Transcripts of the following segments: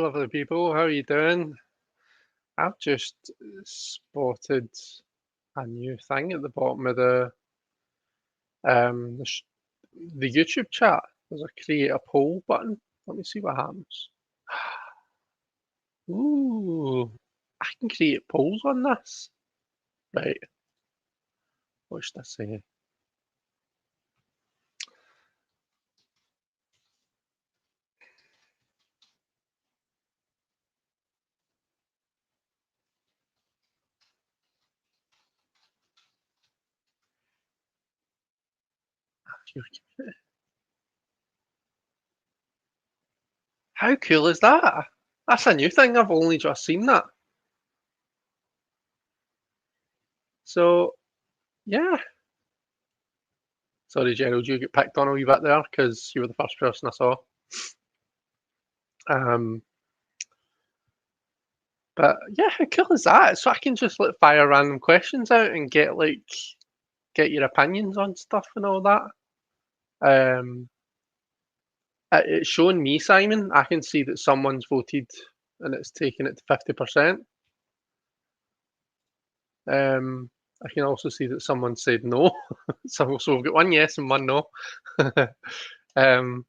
lovely people. How are you doing? I've just spotted a new thing at the bottom of um the, sh- the YouTube chat. There's a create a poll button. Let me see what happens. Ooh, I can create polls on this. Right, what should I say? How cool is that? That's a new thing. I've only just seen that. So yeah. Sorry, Gerald, you get picked on a wee bit there because you were the first person I saw. Um, But yeah, how cool is that? So I can just like fire random questions out and get your opinions on stuff and all that. Um, it's showing me, Simon. I can see that someone's voted and it's taken it to 50%. I can also see that someone said no. So we've got one yes and one no. um,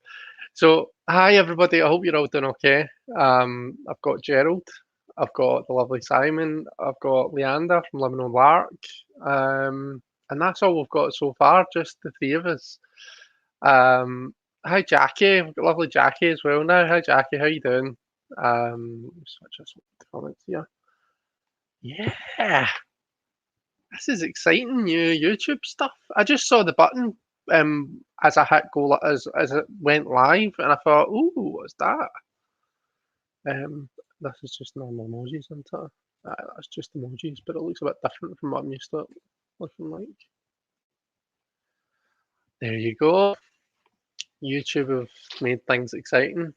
so hi everybody. I hope you're all doing okay. I've got Gerald. I've got the lovely Simon. I've got Leander from Living on Lark. And that's all we've got so far, just the three of us. Um, Hi Jackie. We've got lovely Jackie as well now. Hi Jackie, how you doing? Switch this to comments here. Yeah, this is exciting new YouTube stuff. I just saw the button as I hit go as it went live, and I thought, ooh, what's that? This is just normal emojis, isn't it? That's just emojis, but it looks a bit different from what I'm used to it looking like. There you go. YouTube have made things exciting.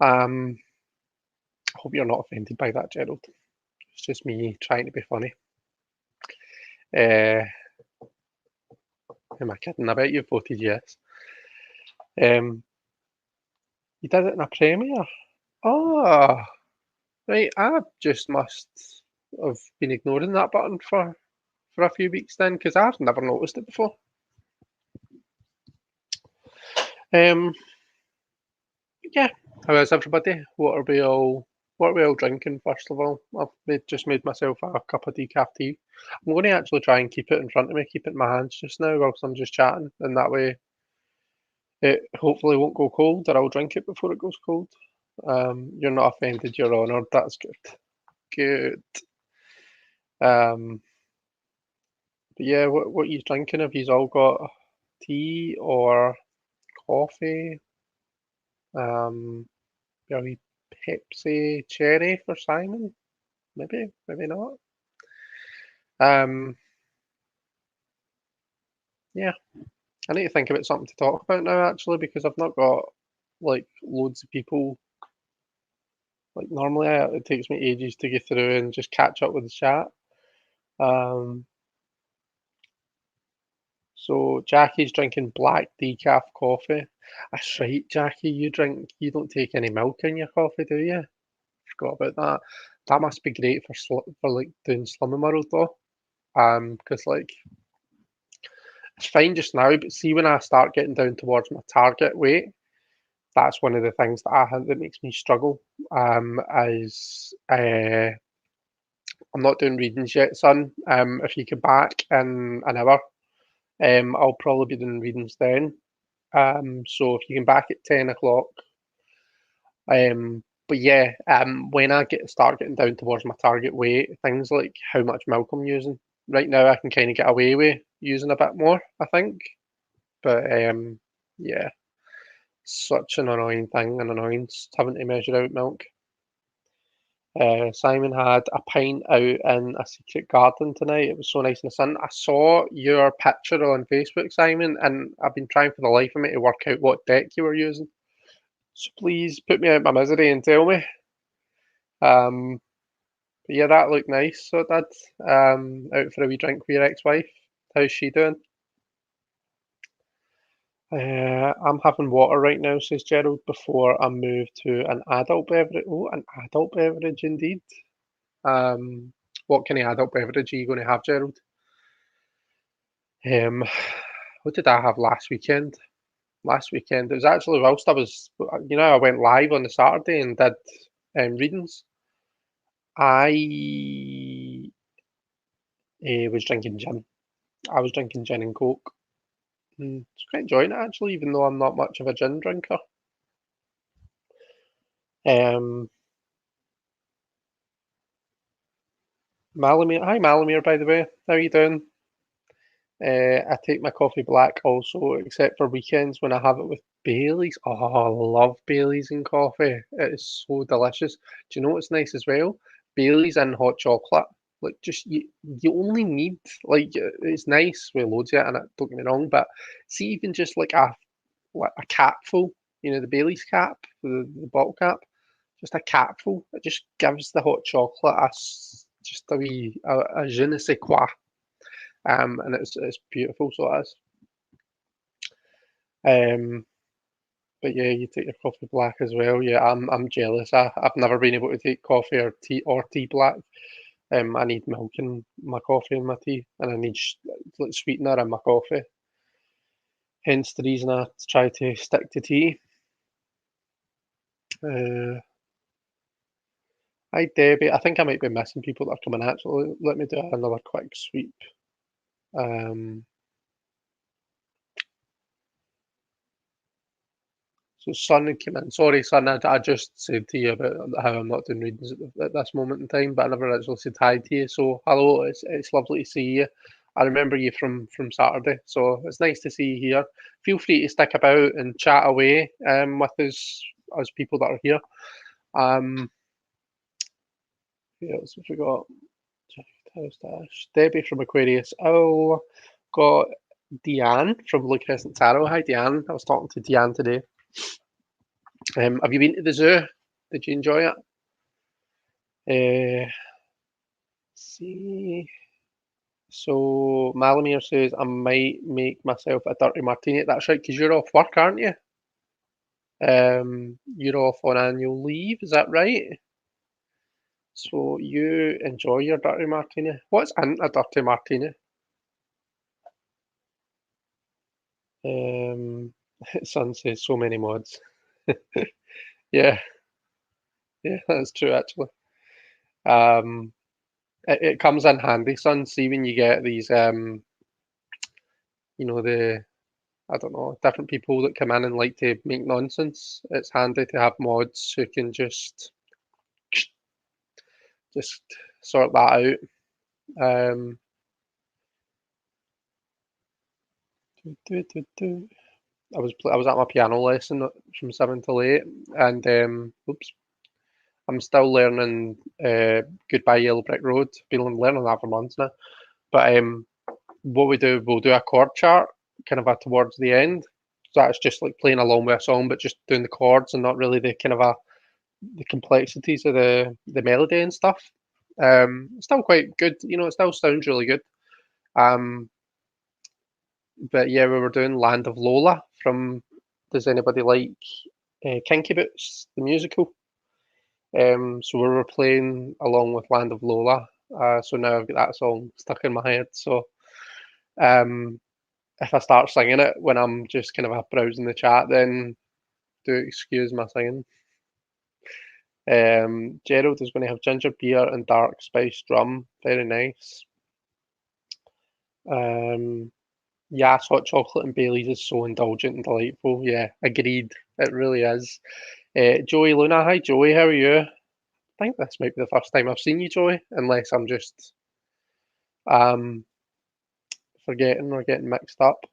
I hope you're not offended by that, Gerald. It's just me trying to be funny. Who am I kidding? I bet you voted yes. Um, you did it in a premiere. Oh, right. I just must have been ignoring that button for a few weeks then, because I've never noticed it before. Um, yeah. How is everybody? What are we all drinking first of all? Just made myself a cup of decaf tea. I'm going to actually try and keep it in front of me, keep it in my hands just now whilst I'm just chatting, and that way it hopefully won't go cold, or I'll drink it before it goes cold. You're not offended, you're honoured. That's good. Good. Um, but yeah, what are you drinking? Have you all got tea or coffee? A wee Pepsi cherry for Simon? Maybe, maybe not. Um, yeah, I need to think about something to talk about now actually because I've not got like loads of people. Like normally, it takes me ages to get through and just catch up with the chat. Um, so Jackie's drinking black decaf coffee. That's right, Jackie. You don't take any milk in your coffee, do you? Forgot about that. That must be great for like doing Slimming World though. Because like it's fine just now, but see when I start getting down towards my target weight, that's one of the things that I think that makes me struggle. Is I'm not doing readings yet, son. If you come back in an hour, I'll probably be doing readings then. So if you come back at 10 o'clock, but yeah, when I start getting down towards my target weight, things like how much milk I'm using. Right now, I can kind of get away with using a bit more, I think. But yeah, such an annoying thing, an annoyance having to measure out milk. Simon had a pint out in a secret garden tonight. It was so nice in the sun. I saw your picture on Facebook, Simon, and I've been trying for the life of me to work out what deck you were using. So please put me out my misery and tell me. Um, but yeah, that looked nice. So it did. Out for a wee drink with your ex-wife. How's she doing? I'm having water right now, says Gerald, before I move to an adult beverage. Oh, an adult beverage indeed. What kind of adult beverage are you going to have, Gerald? Um, what did I have last weekend? Last weekend, it was actually whilst I was, I went live on the Saturday and did readings. I was drinking gin. I was drinking gin and coke. It's quite enjoying it actually, even though I'm not much of a gin drinker. Um, Malamere, hi Malamere, by the way. How are you doing? I take my coffee black also, except for weekends when I have it with Baileys. Oh, I love Baileys in coffee. It is so delicious. Do you know what's nice as well? Baileys and hot chocolate. Like just you only need it's nice with loads of it in it, don't get me wrong, but see even just like a capful, the Baileys cap, the bottle cap, just a capful. It just gives the hot chocolate just a je ne sais quoi. And it's beautiful, so it is. Um, but yeah, you take your coffee black as well. Yeah, I'm jealous. I've never been able to take coffee or tea black. I need milk in my coffee and my tea, and I need like sweetener in my coffee. Hence the reason I try to stick to tea. Uh, Hi Debbie. I think I might be missing people that are coming. Actually, let me do another quick sweep. Um, So Son had come in. Sorry, Son, I just said to you about how I'm not doing readings at this moment in time, but I never actually said hi to you. So hello, it's lovely to see you. I remember you from Saturday, so it's nice to see you here. Feel free to stick about and chat away with us people that are here. Um, who else have we got? Debbie from Aquarius. Oh, got Deanne from Blue Crescent Tarot. Hi, Deanne. I was talking to Deanne today. Have you been to the zoo? Did you enjoy it? See. So Malamir says I might make myself a dirty martini. That's right, because you're off work, aren't you? You're off on annual leave, is that right? So you enjoy your dirty martini. What's in a dirty martini? Um, Son says so many mods. Yeah, yeah, that's true actually. Um, it comes in handy, son. See when you get these, the I don't know, different people that come in and like to make nonsense. It's handy to have mods who can just sort that out. Do, do, do. I was at my piano lesson from 7 till 8, and oops, I'm still learning Goodbye Yellow Brick Road. Been learning that for months now. But what we'll do a chord chart kind of towards the end. So that's just like playing along with a song, but just doing the chords and not really the kind of the complexities of the melody and stuff. It's still quite good, it still sounds really good. Um, but yeah, we were doing Land of Lola from. Does anybody like Kinky Boots, the musical? So we were playing along with Land of Lola. So now I've got that song stuck in my head. So um, if I start singing it when I'm just kind of browsing the chat, then do excuse my singing. Gerald is going to have ginger beer and dark spiced rum. Very nice. Yes, hot chocolate and Bailey's is so indulgent and delightful. Yeah, agreed. It really is. Joey Luna, hi Joey, how are you? I think this might be the first time I've seen you, Joey, unless I'm just um forgetting or getting mixed up.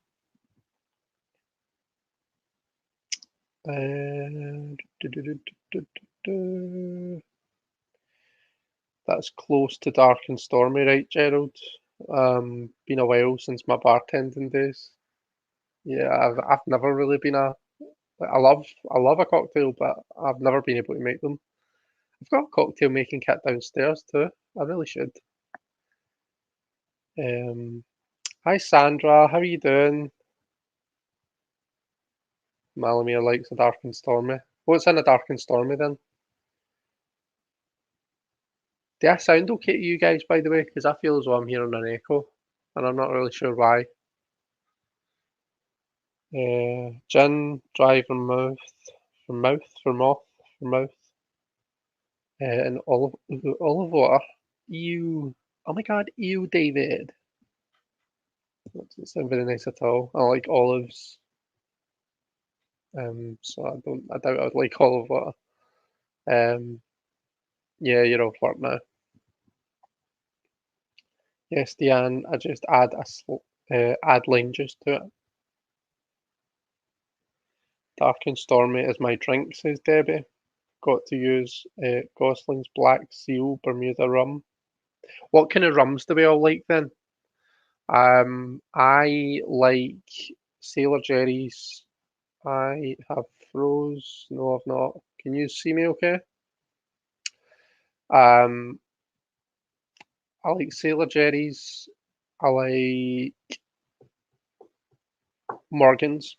That's close to dark and stormy, right, Gerald? Been a while since my bartending days. Yeah, I've never really been I love a cocktail, but I've never been able to make them. I've got a cocktail making kit downstairs too. I really should. Um, Hi Sandra, how are you doing? Malamir likes a dark and stormy. What's in a dark and stormy then? Do I sound okay to you guys, by the way? Because I feel as though I'm hearing an echo, and I'm not really sure why. Gin, dry vermouth, vermouth, and olive water. Ew. Oh my god, ew, David. That doesn't sound very nice at all. I like olives. So I doubt I'd like olive water. Yeah, you're off work now. Yes, Deanne, I just add lime juice to it. Dark and stormy is my drink, says Debbie. Got to use Gosling's Black Seal Bermuda rum. What kind of rums do we all like then? I like Sailor Jerry's. I have froze. No, I've not. Can you see me okay? Um, I like Sailor Jerry's. I like Morgan's.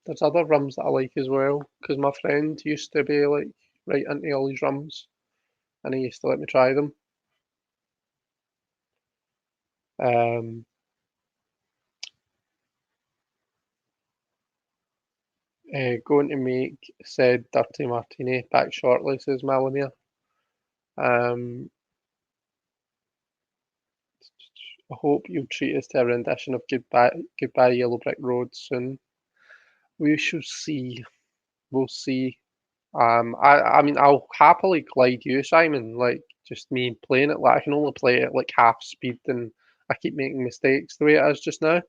There's other rums that I like as well, because my friend used to be like right into all these rums, and he used to let me try them. Um, Going to make said dirty martini back shortly, says Malamir. Um, I hope you'll treat us to a rendition of Goodbye Yellow Brick Road soon. We shall see. We'll see. I mean, I'll happily glide you, Simon. Like, just me playing it. Like, I can only play it at like half speed, and I keep making mistakes the way it is just now.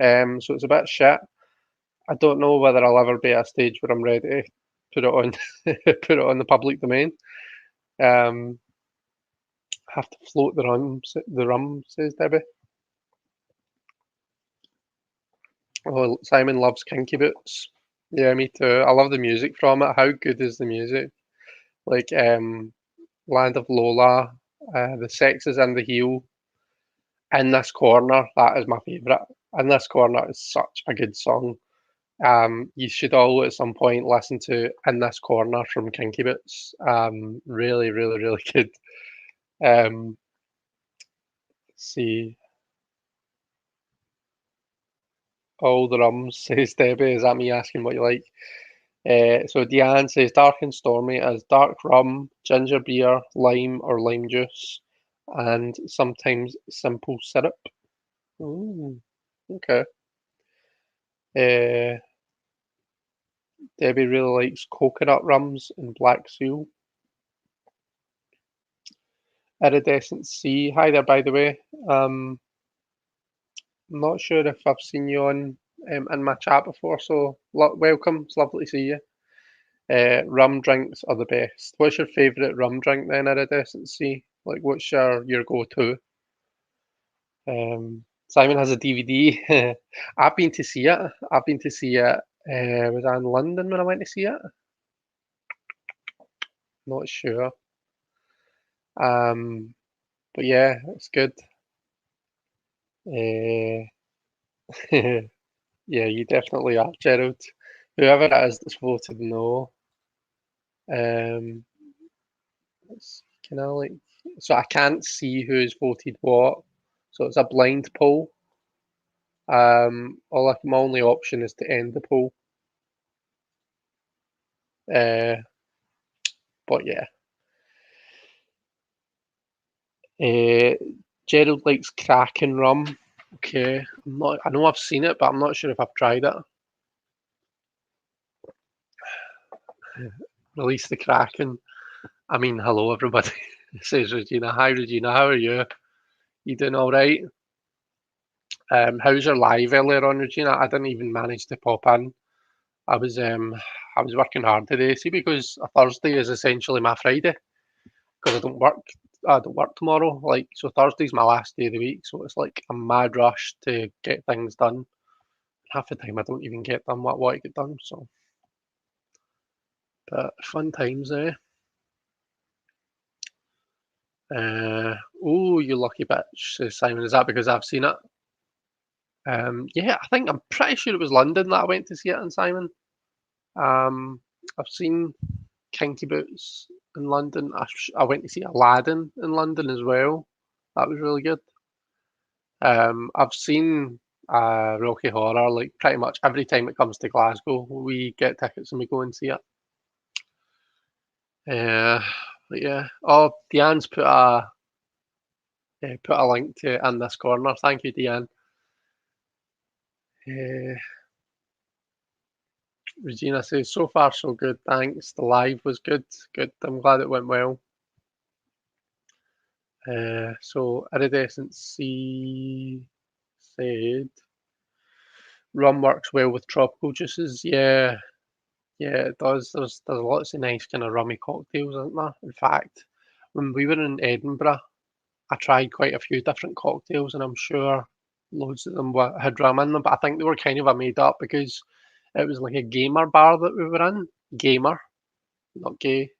So it's a bit shit. I don't know whether I'll ever be at a stage where I'm ready to put it on, put it on the public domain. Um, have to float the rum, says Debbie. Oh, Simon loves Kinky Boots. Yeah, me too. I love the music from it. How good is the music? Like, Land of Lola, The Sex is in the Heel, In This Corner, that is my favourite. In This Corner is such a good song. You should all at some point listen to In This Corner from Kinky Boots. Really, really, really good. Um, see, all the rums, says Debbie. Is that me asking what you like? So Deanne says dark and stormy as dark rum, ginger beer, lime or lime juice, and sometimes simple syrup. Ooh, okay. Uh, Debbie really likes coconut rums and black seal. Iridescent Sea. Hi there, by the way. I'm not sure if I've seen you on in my chat before, so welcome. It's lovely to see you. Rum drinks are the best. What's your favourite rum drink then, Iridescent Sea? Like, what's your go-to? Simon has a DVD. I've been to see it. I've been to see it. Was I in London when I went to see it? Not sure. Um, but yeah, it's good. Uh, yeah, you definitely are, Gerald. Whoever it is that's voted no. Um, can I like? So I can't see who's voted what. So it's a blind poll. My only option is to end the poll. Uh, but yeah. Uh, Gerald likes Kraken rum. Okay, I know I've seen it, but I'm not sure if I've tried it. Release the Kraken. I mean, hello everybody. Says Regina. Hi Regina, how are you? You doing all right? How's your live earlier on, Regina? I didn't even manage to pop in. I was um I was working hard today. See, because a Thursday is essentially my Friday because I don't work. I don't work tomorrow. Like, so Thursday's my last day of the week, so it's like a mad rush to get things done. Half the time I don't even get done what I want to get done. So, but fun times, eh? Oh, you lucky bitch, says Simon. Is that because I've seen it? Yeah, I'm pretty sure it was London that I went to see it in, Simon. Um, I've seen Kinky Boots in London. I went to see Aladdin in London as well. That was really good. I've seen Rocky Horror like pretty much every time it comes to Glasgow. We get tickets and we go and see it. Uh, but yeah. Oh, Deanne's put a link to it in this corner. Thank you, Deanne. Uh, Regina says, so far so good, thanks. The live was good. Good. I'm glad it went well. So Iridescent C said rum works well with tropical juices. Yeah, yeah, it does. There's lots of nice kind of rummy cocktails, isn't there? In fact, when we were in Edinburgh, I tried quite a few different cocktails, and I'm sure loads of them had rum in them. But I think they were kind of a made up because it was like a gamer bar that we were in. Gamer, not gay.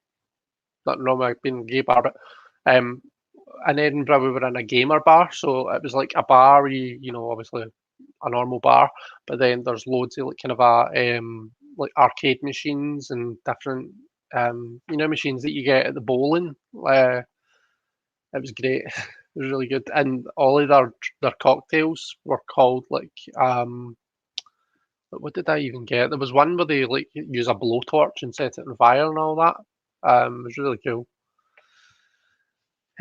Nothing wrong with being a gay bar, but um, in Edinburgh we were in a gamer bar, so it was like a bar. Obviously a normal bar, but then there's loads of like kind of a like arcade machines and different machines that you get at the bowling. It was great. It was really good, and all of their cocktails were called like what did I even get? There was one where they like use a blowtorch and set it on fire and all that. It was really cool.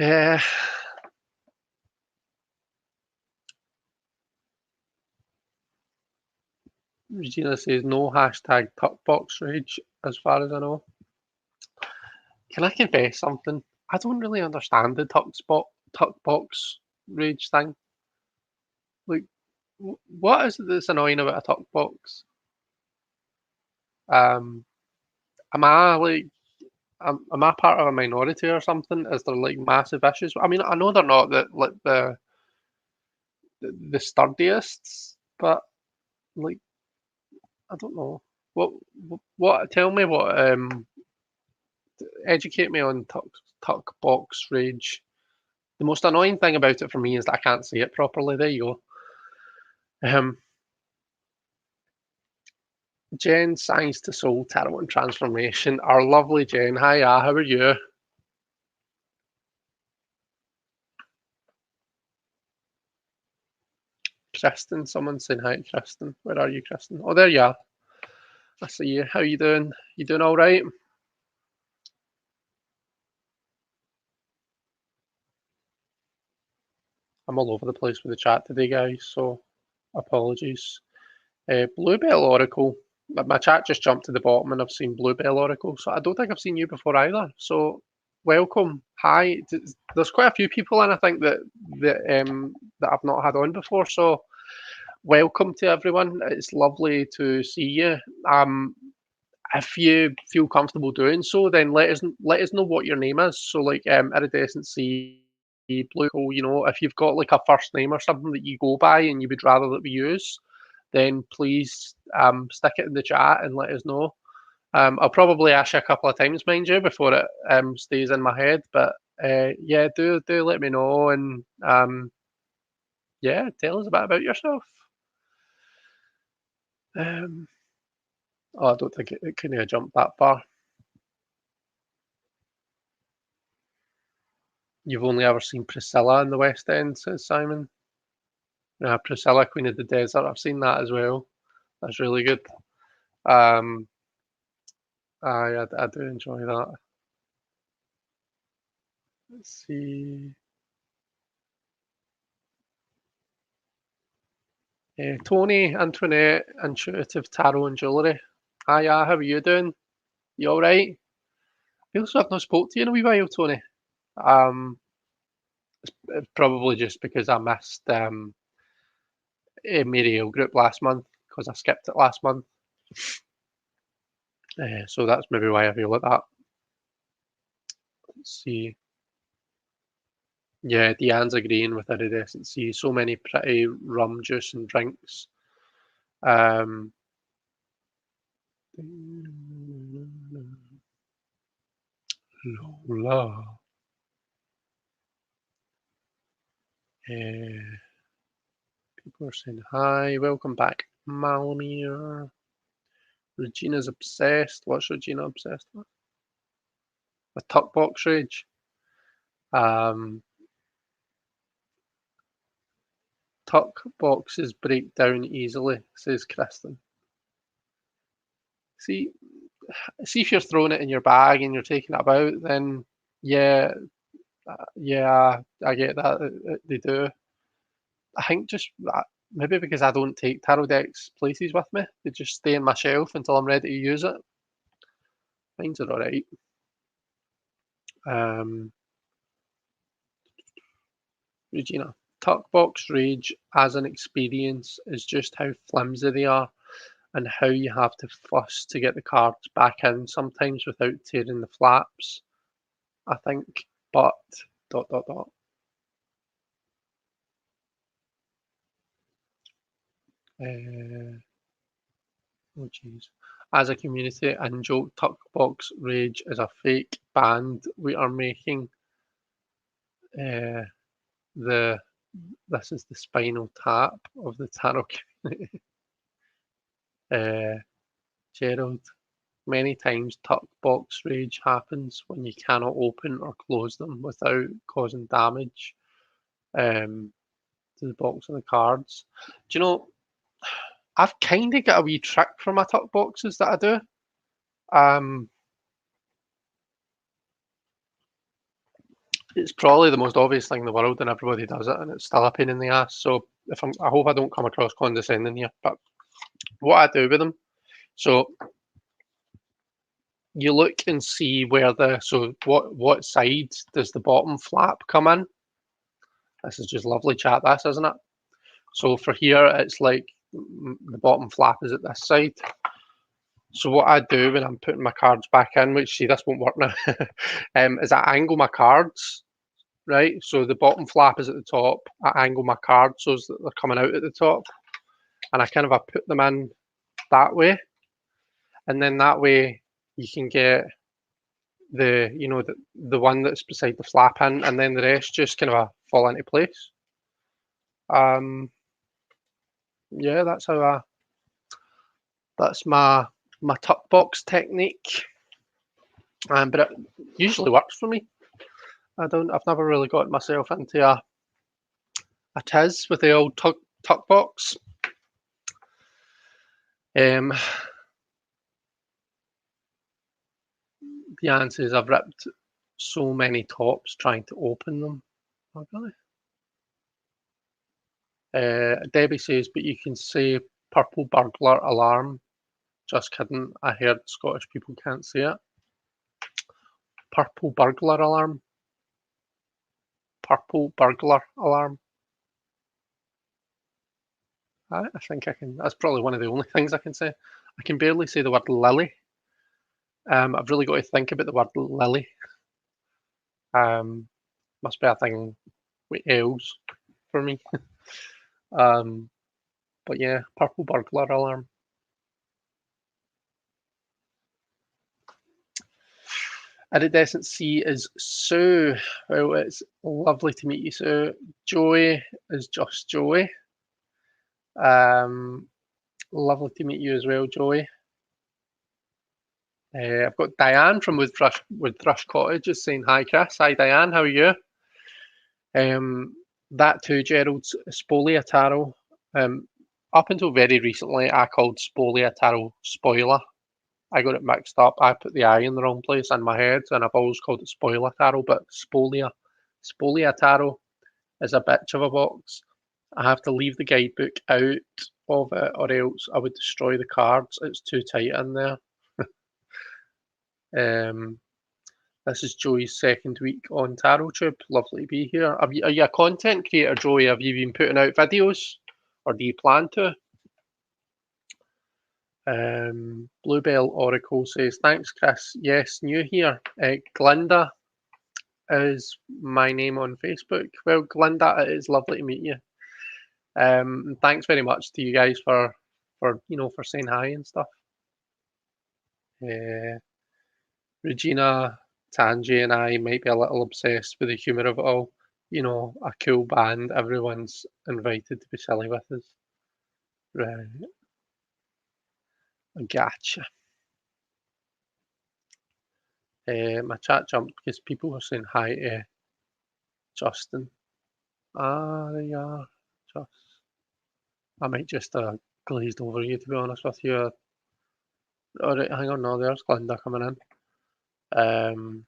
Uh, Regina says no hashtag tuckbox rage as far as I know. Can I confess something? I don't really understand the tuckbox rage thing. Like, what is it that's annoying about a tuckbox? Um, am I like am I part of a minority or something? Is there like massive issues? I mean, I know they're not like the sturdiest, but like I don't know. What what? Tell me what. Educate me on tuck box rage. The most annoying thing about it for me is that I can't see it properly. There you go. Jen, Signs to Soul, Tarot and Transformation. Our lovely Jen. Hiya, how are you? Kristen, someone saying hi to Kristen. Where are you, Kristen? Oh, there you are. I see you. How you doing? You doing all right? I'm all over the place with the chat today, guys, so apologies. Bluebell Oracle. My chat just jumped to the bottom and I've seen Bluebell Oracle, so I don't think I've seen you before either. So welcome. Hi. There's quite a few people and I think that I've not had on before, so welcome to everyone. It's lovely to see you. Um, if you feel comfortable doing so, then let us know what your name is. So like Iridescent Sea, Blue Hole, if you've got like a first name or something that you go by and you would rather that we use, then please stick it in the chat and let us know. I'll probably ask you a couple of times, mind you, before it stays in my head. But yeah, do let me know and yeah, tell us a bit about yourself. Um, oh, I don't think it couldn't have jumped that far. You've only ever seen Priscilla in the West End, says Simon. Priscilla, Queen of the Desert. I've seen that as well. That's really good. Um, I do enjoy that. Let's see. Tony, Antoinette, Intuitive Tarot and Jewellery. Hiya, how are you doing? You alright? Feels like I've not spoke to you in a wee while, Tony. Um, it's probably just because I missed a Mariel group last month because I skipped it last month. So that's maybe why I feel like that. Let's see. Yeah, Deanne's agreeing with Iridescent Sea. So many pretty rum juice and drinks. Um, Lola. People are saying hi. Welcome back, Malamir. Regina's obsessed. What's Regina obsessed with? A tuck box rage. Tuck boxes break down easily, says Kristen. See if you're throwing it in your bag and you're taking it about, then yeah, I get that. They do. I think just maybe because I don't take tarot decks places with me, they just stay on my shelf until I'm ready to use it. Mine's are alright. Regina, tuck box rage as an experience is just how flimsy they are and how you have to fuss to get the cards back in sometimes without tearing the flaps, I think. But dot dot dot. Oh jeez. As a community and joke, tuck box rage is a fake band we are making. The This is the Spinal Tap of the tarot community. Gerald, many times tuck box rage happens when you cannot open or close them without causing damage to the box and the cards. Do you know, I've kind of got a wee trick for my tuck boxes that I do. It's probably the most obvious thing in the world, and everybody does it, and it's still a pain in the ass. So I hope I don't come across condescending here, but what I do with them, so you look and see where what side does the bottom flap come in? This is just lovely chat, this, isn't it? So for here, it's like the bottom flap is at this side. So what I do when I'm putting my cards back in, which see this won't work now, is I angle my cards, right? So the bottom flap is at the top. I angle my cards so that they're coming out at the top, and I put them in that way, and then that way you can get the one that's beside the flap in, and then the rest just kind of fall into place. Yeah, that's my tuck box technique, but it usually works for me. I've never really got myself into a tiz with the old tuck box. The answer is I've ripped so many tops trying to open them. Oh, really? Debbie says, but you can say purple burglar alarm. Just kidding. I heard Scottish people can't say it. Purple burglar alarm. Purple burglar alarm. I think I can. That's probably one of the only things I can say. I can barely say the word lily. I've really got to think about the word lily. Must be a thing with L's for me. But yeah, purple burglar alarm. Iridescent Sea is Sue. Well, it's lovely to meet you, Sue. Joey is just Joey. Lovely to meet you as well, Joey. I've got Diane from Woodthrush Cottage is saying hi, Chris. Hi, Diane. How are you? That too, Gerald's Spolia Tarot. Up until very recently, I called Spolia Tarot Spoiler. I got it mixed up. I put the I in the wrong place in my head, and I've always called it Spoiler Tarot, but Spolia Tarot is a bitch of a box. I have to leave the guidebook out of it, or else I would destroy the cards. It's too tight in there. This is Joey's second week on TarotTube. Lovely to be here. Are you a content creator, Joey? Have you been putting out videos, or do you plan to? Bluebell Oracle says, thanks, Chris. Yes, new here. Glinda is my name on Facebook. Well, Glinda, it is lovely to meet you. Thanks very much to you guys for saying hi and stuff. Regina, Tanji, and I might be a little obsessed with the humour of it all. a cool band everyone's invited to be silly with us. Right, I gotcha. My chat jumped because people were saying hi to Justin. Ah, there you are. I might just glazed over you, to be honest with you. All right, hang on, no, there's Glinda coming in.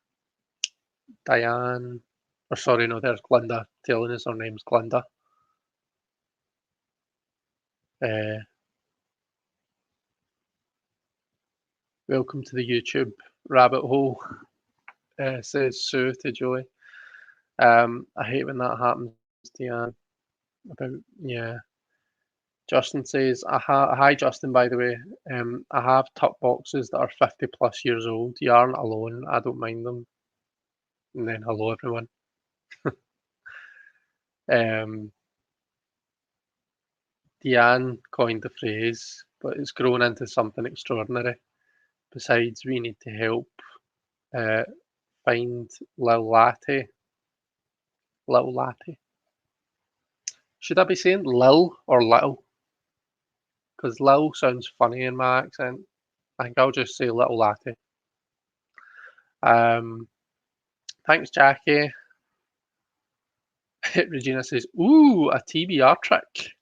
Diane, or sorry, no, there's Glinda telling us her name's Glinda. Uh, Welcome to the YouTube rabbit hole, says Sue to Joey. I hate when that happens, Diane. Yeah. Justin says, hi Justin, by the way. I have tuck boxes that are 50 plus years old. You aren't alone. I don't mind them. And then hello everyone. Um, Deanne coined the phrase, but it's grown into something extraordinary. Besides, we need to help uh, find Lil Latte. Lil Latte. Should I be saying Lil or Little? Because Lil sounds funny in my accent. I think I'll just say Little Latte. Thanks, Jackie. Regina says, ooh, a TBR trick.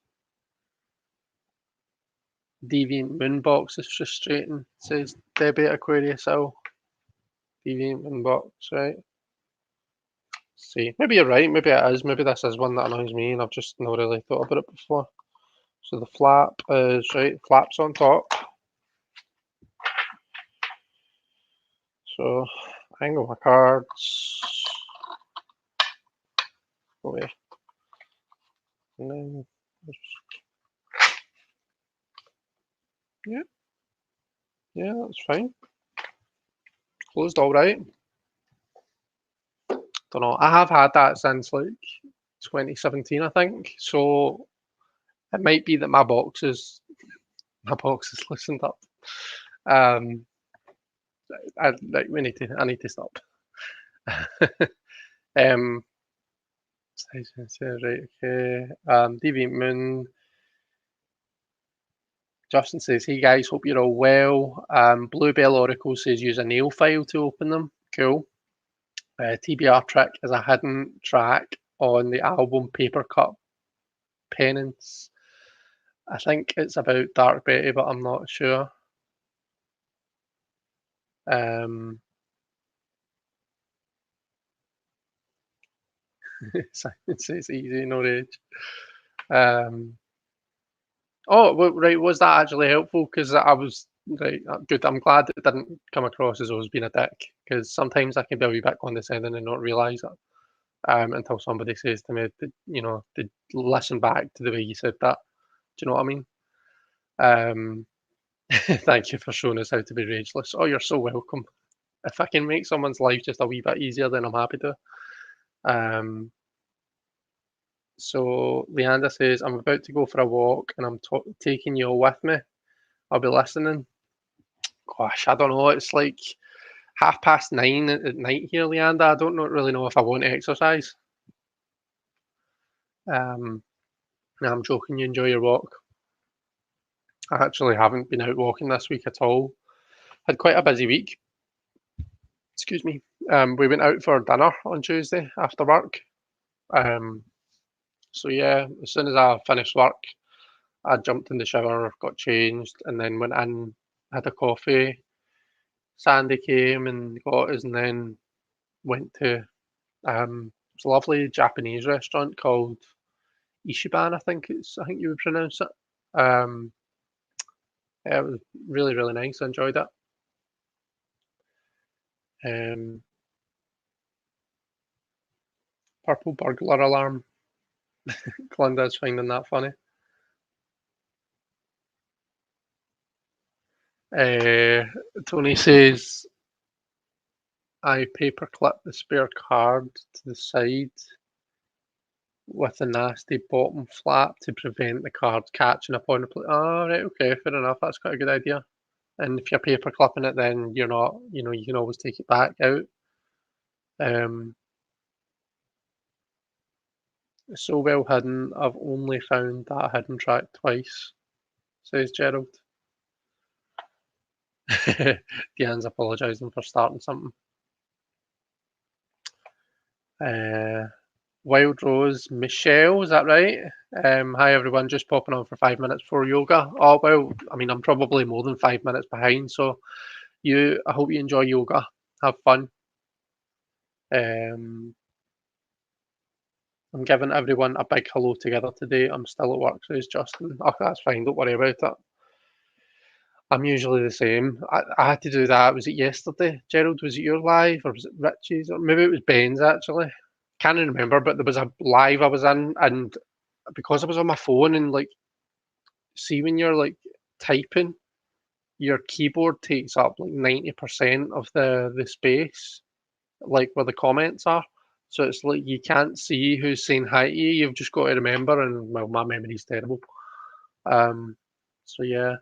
Deviant Moonbox is frustrating, says Debbie Aquarius Owl. Deviant Moonbox, right? See, maybe you're right, maybe it is, maybe this is one that annoys me and I've just not really thought about it before. So the flap is, right, flaps on top. So, angle my cards. Away. And then, yeah, that's fine. Closed all right. Don't know, I have had that since like 2017, I think. So it might be that my box is loosened up. Um, I need to stop. um, right, okay. Deviant Moon. Justin says, "Hey guys, hope you're all well." Bluebell Oracle says, "Use a nail file to open them." Cool. TBR trick is a hidden track on the album Paper Cut Penance. I think it's about Dark Betty, but I'm not sure. It's easy, no rage. Oh, well, right. Was that actually helpful? Because I was right. Good. I'm glad it didn't come across as I was being a dick. Because sometimes I can be a wee bit condescending and not realise it until somebody says to me, to listen back to the way you said that. Do you know what I mean? Um, thank you for showing us how to be rageless. Oh, you're so welcome. If I can make someone's life just a wee bit easier, then I'm happy to. Um, So Leander says, I'm about to go for a walk and I'm taking you all with me. I'll be listening. Gosh, I don't know. It's like 9:30 at night here, Leander. I don't really know if I want to exercise. No, I'm joking. You enjoy your walk. I actually haven't been out walking this week at all. Had quite a busy week. Excuse me. We went out for dinner on Tuesday after work. Um, so yeah, as soon as I finished work, I jumped in the shower, got changed, and then went in, had a coffee. Sandy came and got us, and then went to it's a lovely Japanese restaurant called Ishiban. I think you would pronounce it. Um, yeah, it was really really nice. I enjoyed it. Um, Purple burglar alarm. Glinda's finding that funny. Uh, Tony says I paperclip the spare card to the side with a nasty bottom flap to prevent the card catching up on the plate. Oh, right, okay, fair enough. That's quite a good idea. And if you're paper clipping it, then you're not, you can always take it back out. Um, It's so well hidden, I've only found that hidden track twice, says Gerald. Deanne's apologising for starting something. Uh, Wild Rose, Michelle, is that right? Hi everyone, just popping on for 5 minutes before yoga. Oh well, I mean I'm probably more than 5 minutes behind, so I hope you enjoy yoga. Have fun. Um, I'm giving everyone a big hello together today. I'm still at work, says Justin. Oh, that's fine, don't worry about it. I'm usually the same. I had to do that. Was it yesterday? Gerald, was it your live or was it Richie's? Or maybe it was Ben's actually. Can't remember, but there was a live I was in, and because I was on my phone and like, see when you're like typing, your keyboard takes up like 90% of the space, like where the comments are. So it's like you can't see who's saying hi to you. You've just got to remember, and well, my memory's terrible. Um, so yeah,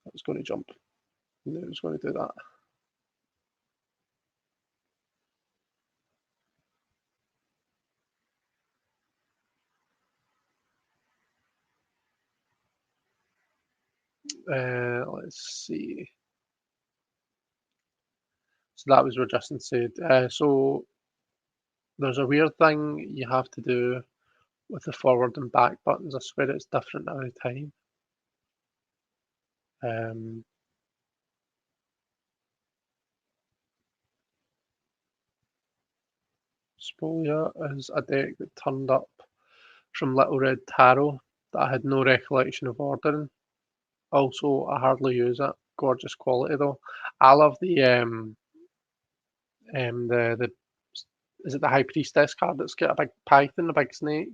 I was going to jump. I was going to do that. Let's see. So that was what Justin said. So there's a weird thing you have to do with the forward and back buttons. I swear it's different every time. Um, Spolia is a deck that turned up from Little Red Tarot that I had no recollection of ordering. Also, I hardly use it. Gorgeous quality though. I love the is it the High Priestess card that's got a big python, a big snake?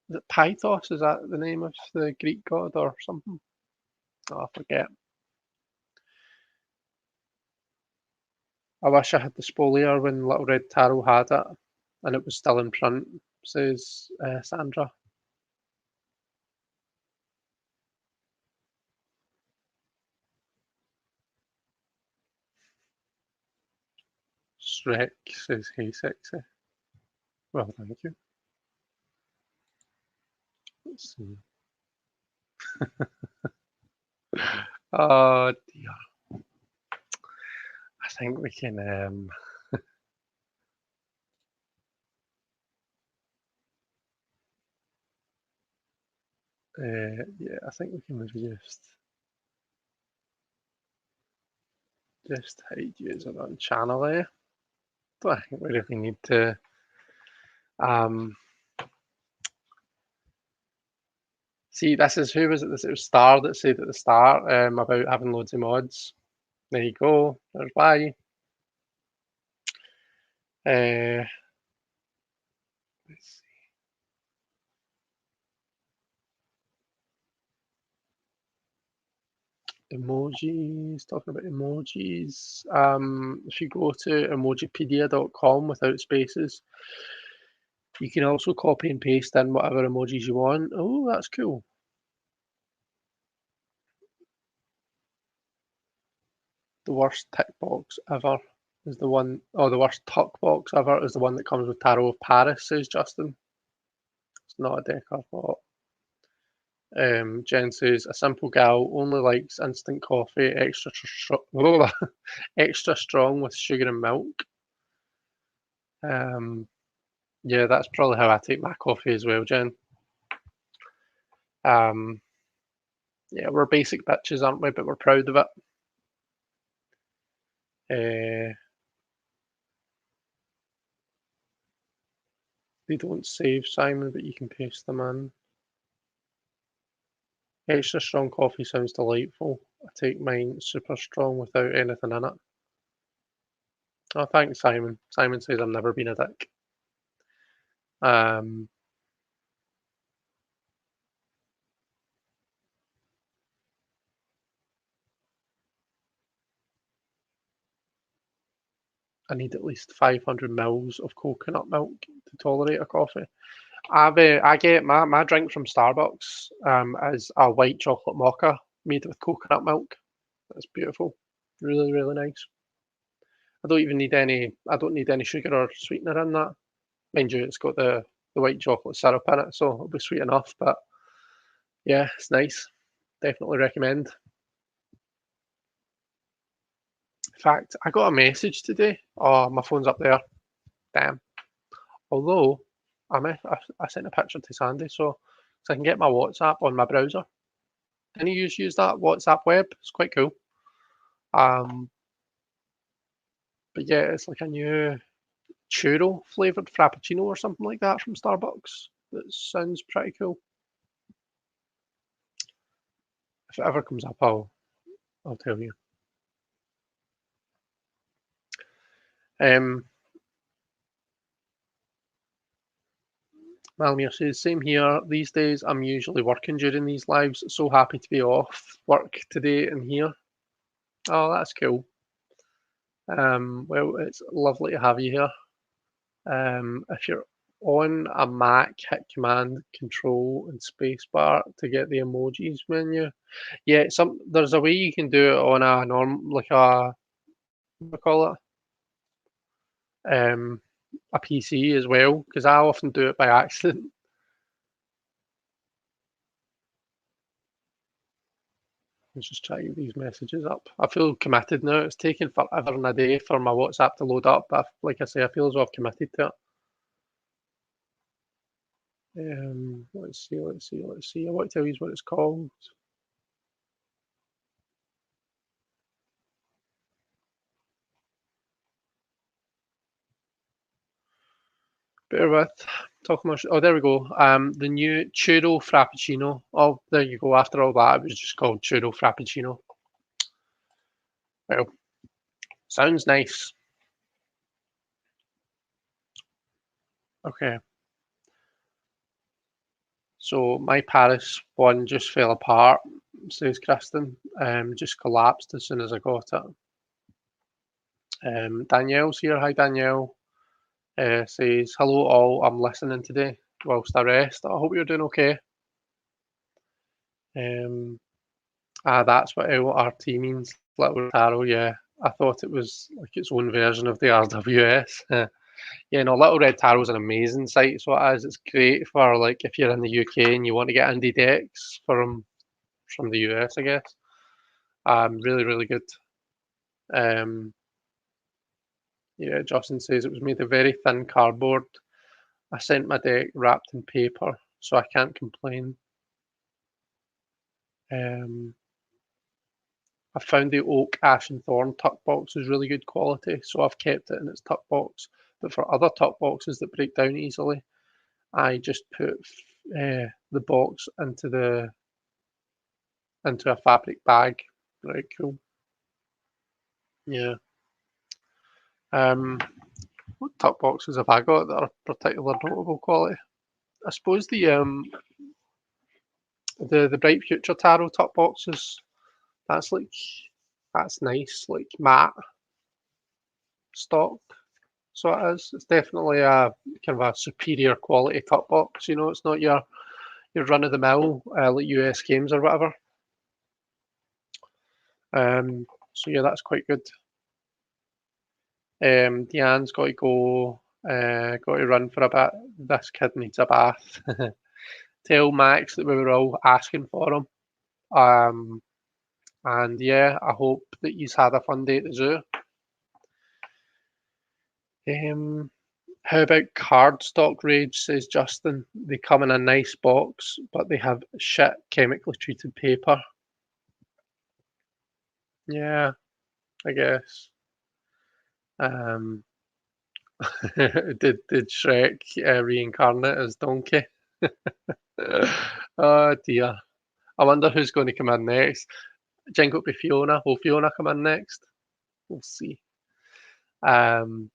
Is it Pythos? Is that the name of the Greek god or something? Oh, I forget. I wish I had the Spolier when Little Red Tarot had it, and it was still in print, says Sandra. Shrek says, hey, sexy. Well, thank you. Let's see. Oh dear. I think we can. Yeah, I think we can maybe just hide you as on channel there. Don't think we really need to. Um, See, this is who was it? This it was Star that said at the start about having loads of mods. There you go. There's why. Uh, let's see. Emojis. Talking about emojis. If you go to emojipedia.com without spaces, you can also copy and paste in whatever emojis you want. Oh, that's cool. The worst tick box ever is the one, oh, the worst tuck box ever is the one that comes with Tarot of Paris, says Justin. It's not a deck I thought. Jen says, a simple gal only likes instant coffee, extra strong with sugar and milk. Yeah, that's probably how I take my coffee as well, Jen. Um, yeah, we're basic bitches, aren't we? But we're proud of it. They don't save, Simon, but you can paste them in. Extra strong coffee sounds delightful. I take mine super strong without anything in it. Oh, thanks, Simon. Simon says I've never been a dick. Um, I need at least 500 mils of coconut milk to tolerate a coffee. I get my drink from Starbucks is a white chocolate mocha made with coconut milk. That's beautiful. Really, really nice. I don't even need any. I don't need any sugar or sweetener in that. Mind you, it's got the white chocolate syrup in it, so it'll be sweet enough. But yeah, it's nice. Definitely recommend. In fact, I got a message today. Oh, my phone's up there. Damn. Although I sent a picture to Sandy, so I can get my WhatsApp on my browser. Any of you use that WhatsApp web? It's quite cool. Um, but yeah, it's like a new churro flavored frappuccino or something like that from Starbucks. That sounds pretty cool. If it ever comes up, I'll tell you. Malmir says, same here. These days, I'm usually working during these lives. So happy to be off work today and here. Oh, that's cool. Well, it's lovely to have you here. If you're on a Mac, hit Command, Control, and Spacebar to get the emojis menu. Yeah, there's a way you can do it on a like a what do you call it? A PC as well, because I often do it by accident. Let's just try to get these messages up. I feel committed now. It's taken forever and a day for my WhatsApp to load up, but like I say, I feel as though I've committed to it. Let's see. I want to tell you what it's called. Bear with. Talking about. Oh, there we go. The new churro frappuccino. Oh, there you go. After all that, it was just called churro frappuccino. Well, sounds nice. Okay. So my Paris one just fell apart, says Kristen. Just collapsed as soon as I got it. Danielle's here. Hi, Danielle. Says, hello all, I'm listening today whilst I rest. I hope you're doing okay. That's what LRT means, Little Red Arrow, yeah. I thought it was like its own version of the RWS. Yeah, no, Little Red Tarot's an amazing site, so it is. It's great for like if you're in the UK and you want to get indie decks from the US, I guess. Really, really good. Um, yeah, Justin says it was made of very thin cardboard. I sent my deck wrapped in paper, so I can't complain. I found the oak, ash, and thorn tuck box is really good quality, so I've kept it in its tuck box. But for other tuck boxes that break down easily, I just put the box into a fabric bag. Very cool. Yeah. What tuck boxes have I got that are particular notable quality? I suppose the Bright Future Tarot tuck boxes. That's like that's nice, like matte stock. So it is. It's definitely a kind of a superior quality tuck box. You know, it's not your run of the mill like US games or whatever. So yeah, that's quite good. Deanne's got to go. Got to run for a bit. This kid needs a bath. Tell Max that we were all asking for him. And yeah, I hope that he's had a fun day at the zoo. How about cardstock rage, says Justin. They come in a nice box, but they have shit chemically treated paper. Yeah, I guess. Um, did Shrek reincarnate as Donkey? Oh dear. I wonder who's going to come in next. Do you think it'll be Fiona? Will Fiona come in next? We'll see. Oh,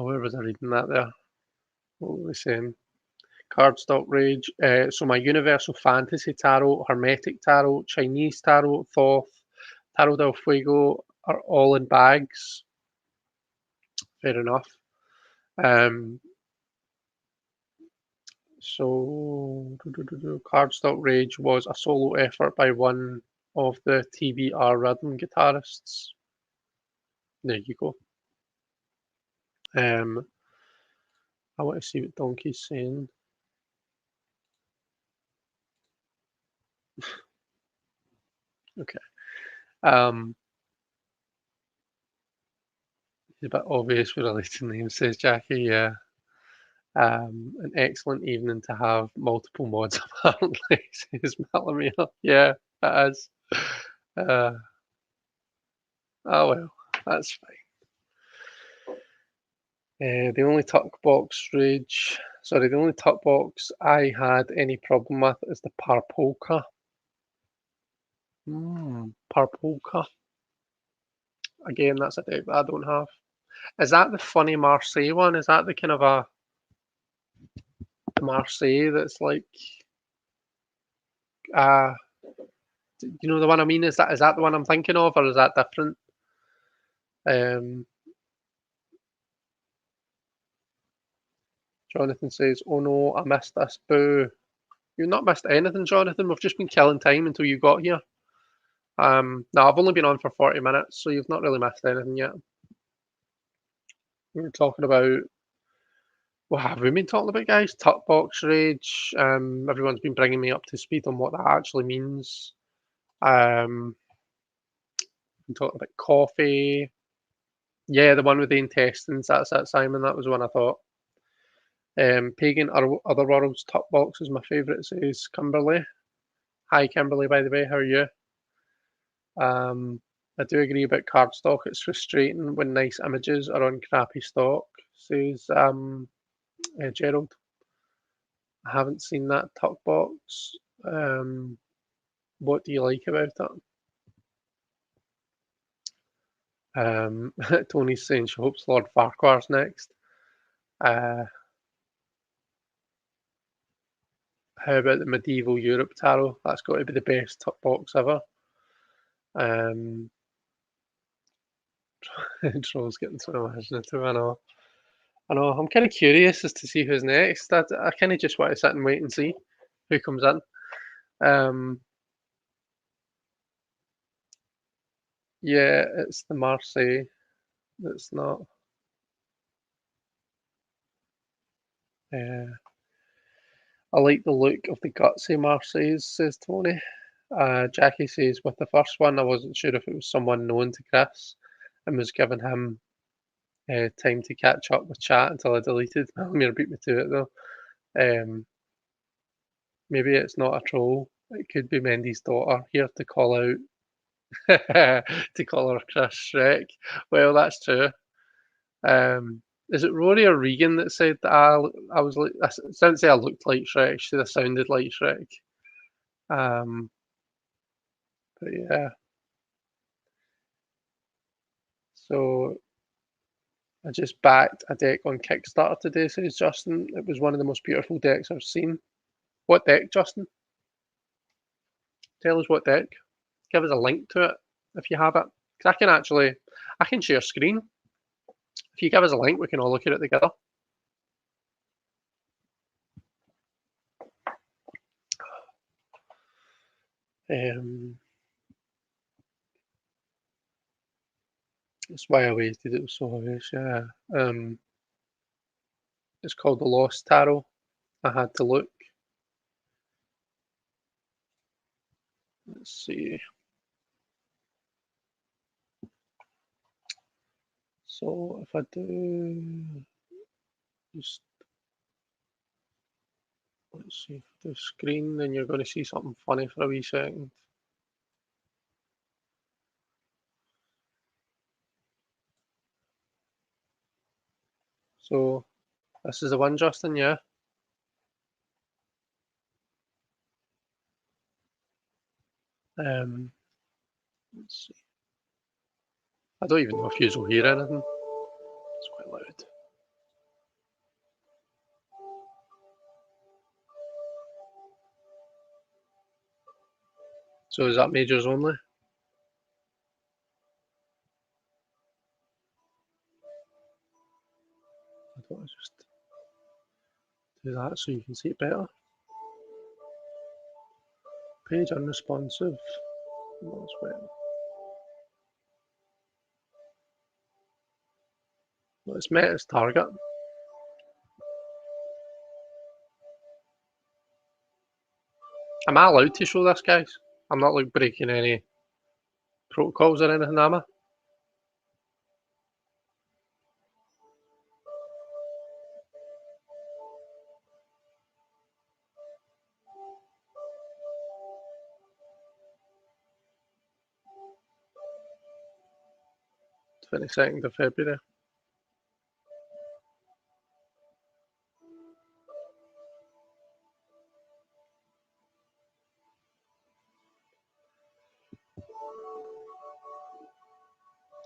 where was I reading that there? What were we saying? Cardstock Rage. So my Universal Fantasy Tarot, Hermetic Tarot, Chinese Tarot, Thoth, Tarot del Fuego are all in bags. Fair enough. So Cardstock Rage was a solo effort by one of the TBR rhythm guitarists. There you go. I want to see what Donkey's saying. Okay. It's a bit obvious with related names, says Jackie. Yeah. An excellent evening to have multiple mods, apparently, says Malamia. Yeah, it is. Uh, oh well, that's fine. The only tuck box rage, sorry, the only tuck box I had any problem with is the Parpolka. Parpolka. Again, that's a deck that I don't have. Is that the funny Marseille one? Is that the kind of a Marseille that's like, uh, you know the one I mean? Is that the one I'm thinking of, or is that different? Um, Jonathan says, "Oh no, I missed this. Boo! You've not missed anything, Jonathan. We've just been killing time until you got here. No, I've only been on for 40 minutes, so you've not really missed anything yet. We were talking about what have we been talking about, guys? Tuck box rage. Everyone's been bringing me up to speed on what that actually means. Been talking about coffee. Yeah, the one with the intestines. That's it, Simon. That was one I thought. Pagan Other Worlds Tuck box is my favourite, says Kimberly. Hi, Kimberly, by the way. How are you? I do agree about cardstock. It's frustrating when nice images are on crappy stock, says Gerald. I haven't seen that tuck box. What do you like about it? Tony's saying she hopes Lord Farquhar's next. Uh, how about the Medieval Europe Tarot? That's got to be the best tuck box ever. Troll's getting so imaginative, I know. I'm kind of curious as to see who's next. I kind of just want to sit and wait and see who comes in. Um, yeah, it's the Marseille. It's not. Uh, I like the look of the gutsy Marseilles, says Tony. Jackie says, with the first one, I wasn't sure if it was someone known to Chris and was giving him time to catch up with chat until I deleted. Malamir beat me to it though. Um, Maybe it's not a troll. It could be Mendy's daughter here to call out to call her Chris Shrek. Well, that's true. Is it Rory or Regan that said that I was like? I didn't say I looked like Shrek. She said I sounded like Shrek. Um, but yeah. So I just backed a deck on Kickstarter today, says Justin. It was one of the most beautiful decks I've seen. What deck, Justin? Tell us what deck. Give us a link to it if you have it. Because I can share screen. If you give us a link, we can all look at it together. That's why I waited. It was so obvious. Yeah. It's called the Lost Tarot. I had to look. Let's see. So if I do just let's see if I do screen, then you're going to see something funny for a wee second. So this is the one, Justin. Yeah. Let's see. I don't even know if you'll hear anything. It's quite loud. So is that majors only? I thought I just do that so you can see it better. Page unresponsive. That's well. It's met its target. Am I allowed to show this, guys? I'm not like breaking any protocols or anything, am I? 22nd of February.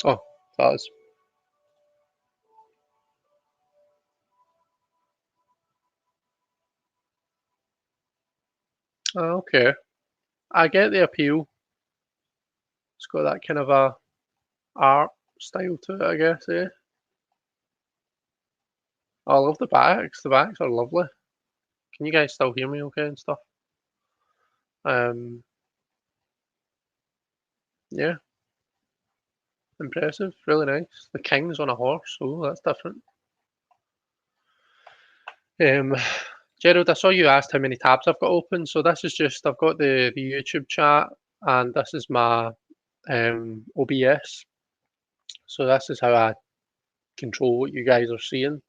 Oh, that is. Oh, okay. I get the appeal. It's got that kind of a art style to it, I guess, eh? Oh, I love the backs. The backs are lovely. Can you guys still hear me okay and stuff? Yeah, impressive. Really nice. The king's on a horse. Oh, that's different. Um, Gerald, I saw you asked how many tabs I've got open. So this is just, I've got the YouTube chat and this is my OBS. So this is how I control what you guys are seeing.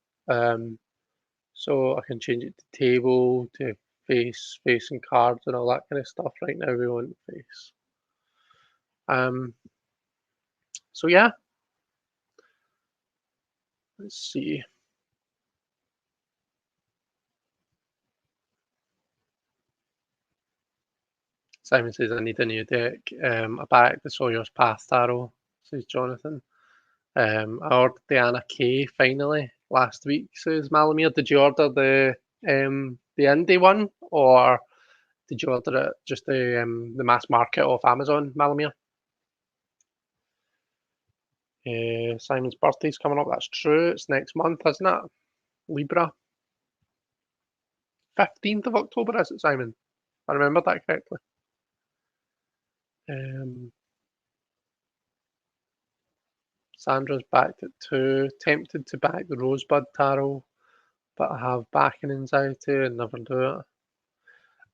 So I can change it to table, to face and cards and all that kind of stuff. Right now we want face. So yeah, let's see. Simon says I need a new deck. I backed the Sawyer's Path Tarot, says Jonathan. I ordered the Anna K finally last week, says Malamir. Did you order the indie one or did you order it just the mass market off Amazon, Malamir? Simon's birthday's coming up, that's true. It's next month, isn't it? Libra. 15th of October, is it, Simon? I remember that correctly. Sandra's backed at 2. Tempted to back the Rosebud Tarot, but I have backing anxiety and never do it.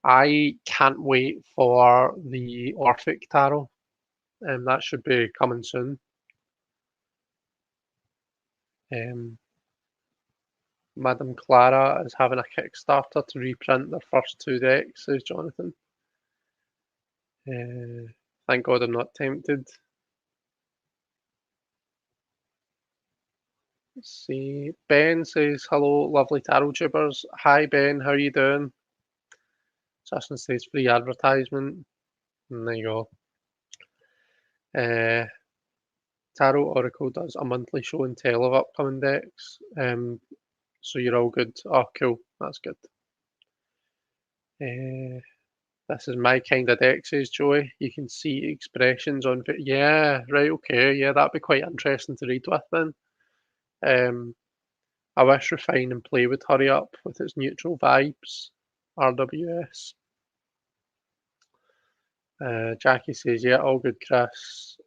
I can't wait for the Orphic Tarot. That should be coming soon. Madame Clara is having a Kickstarter to reprint their first 2 decks, says Jonathan. Thank God I'm not tempted. Let's see. Ben says, hello, lovely tarot tubers. Hi, Ben. How are you doing? Justin says, free advertisement. And there you go. Tarot Oracle does a monthly show and tell of upcoming decks. So you're all good. Oh, cool. That's good. This is my kind of deck, says Joey. You can see expressions on. Yeah, right, okay. Yeah, that'd be quite interesting to read with then. I wish Refine and Play would hurry up with its neutral vibes. RWS. Jackie says, yeah, all good, Chris.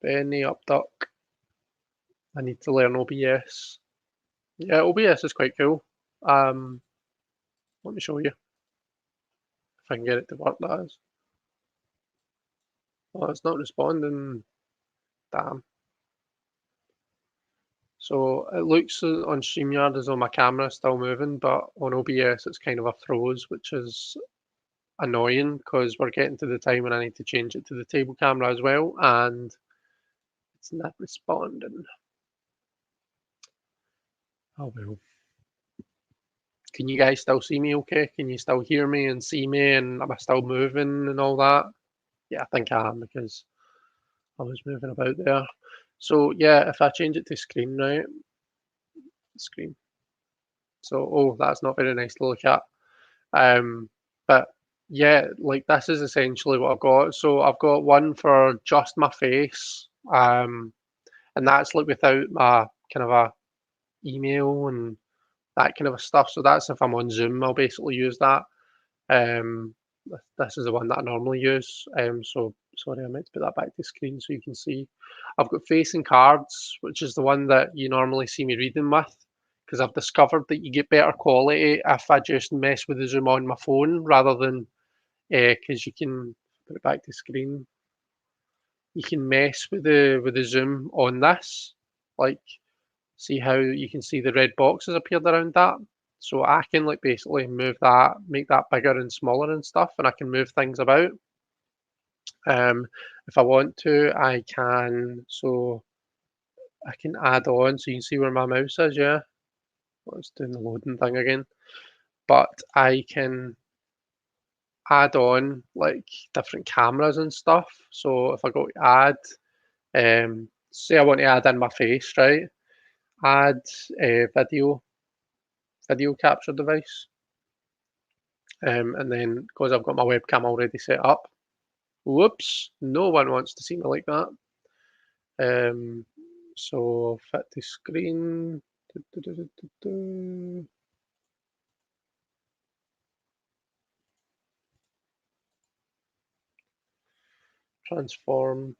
Benny up duck. I need to learn OBS. Yeah, OBS is quite cool. Let me show you. If I can get it to work, that is. Oh, it's not responding. Damn. So it looks on StreamYard as though my camera is still moving, but on OBS it's kind of a froze, which is annoying because we're getting to the time when I need to change it to the table camera as well, and it's not responding. Oh well. Can you guys still see me okay? Can you still hear me and see me, and am I still moving and all that? Yeah, I think I am because I was moving about there. So yeah, if I change it to screen, right? Screen. So, oh, that's not very nice to look at. But yeah, like this is essentially what I've got. So I've got one for just my face, and that's like without my kind of a email and that kind of stuff. So that's if I'm on Zoom, I'll basically use that. This is the one that I normally use. So sorry, I meant to put that back to screen so you can see. I've got facing cards, which is the one that you normally see me reading with, because I've discovered that you get better quality if I just mess with the zoom on my phone rather than because you can put it back to screen. You can mess with the zoom on this, like see how you can see the red boxes appeared around that. So I can like basically move that, make that bigger and smaller and stuff, and I can move things about. If I want to, I can. So I can add on, so you can see where my mouse is. Yeah, well, it's doing the loading thing again. But I can add on like different cameras and stuff. So if I go to add, say I want to add in my face, right? Add a video capture device. And then because I've got my webcam already set up, whoops, no one wants to see me like that. So fit to screen. Transform,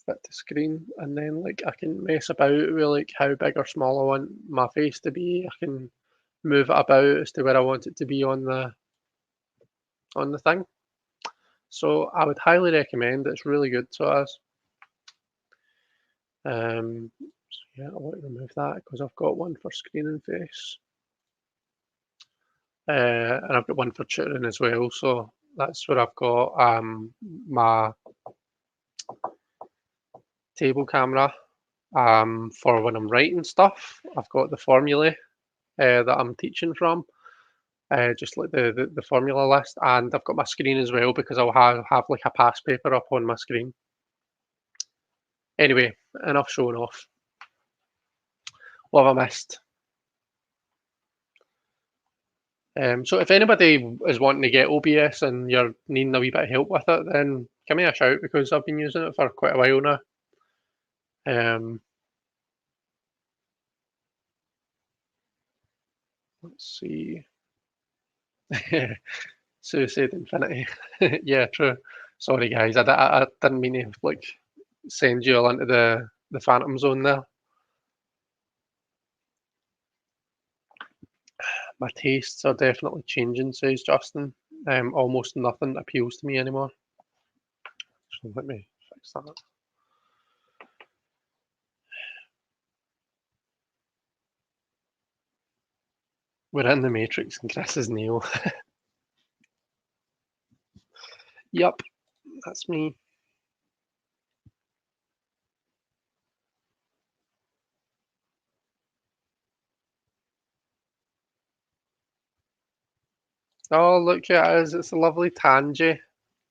fit to screen, and then like I can mess about with like how big or small I want my face to be. I can move it about as to where I want it to be on the thing. So I would highly recommend it. It's really good to us. So yeah, I want to remove that because I've got one for screen and face. And I've got one for tutoring as well. So that's where I've got my table camera for when I'm writing stuff. I've got the formulae that I'm teaching from, just like the formula list, and I've got my screen as well because I'll have like a past paper up on my screen. Anyway, enough showing off. What have I missed? So if anybody is wanting to get OBS and you're needing a wee bit of help with it, then give me a shout because I've been using it for quite a while now. Let's see. Suicide Infinity. Yeah, true. Sorry, guys. I didn't mean to like send you all into the Phantom Zone there. My tastes are definitely changing, says Justin. Almost nothing appeals to me anymore. So let me fix that. We're in the Matrix and Chris is Neo. Yup, that's me. Oh, look who it is. It's a lovely Tangy.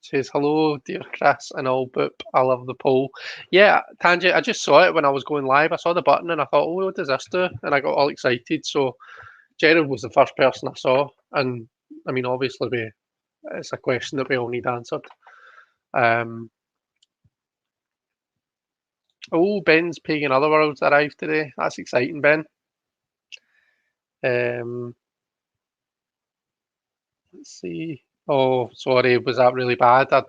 Says, hello, dear Chris and all boop. I love the poll. Yeah, Tangy, I just saw it when I was going live. I saw the button and I thought, oh, what does this do? And I got all excited. So Gerald was the first person I saw. And I mean, obviously, it's a question that we all need answered. Oh, Ben's Pagan Otherworlds arrived today. That's exciting, Ben. Let's see. Oh, sorry, was that really bad? I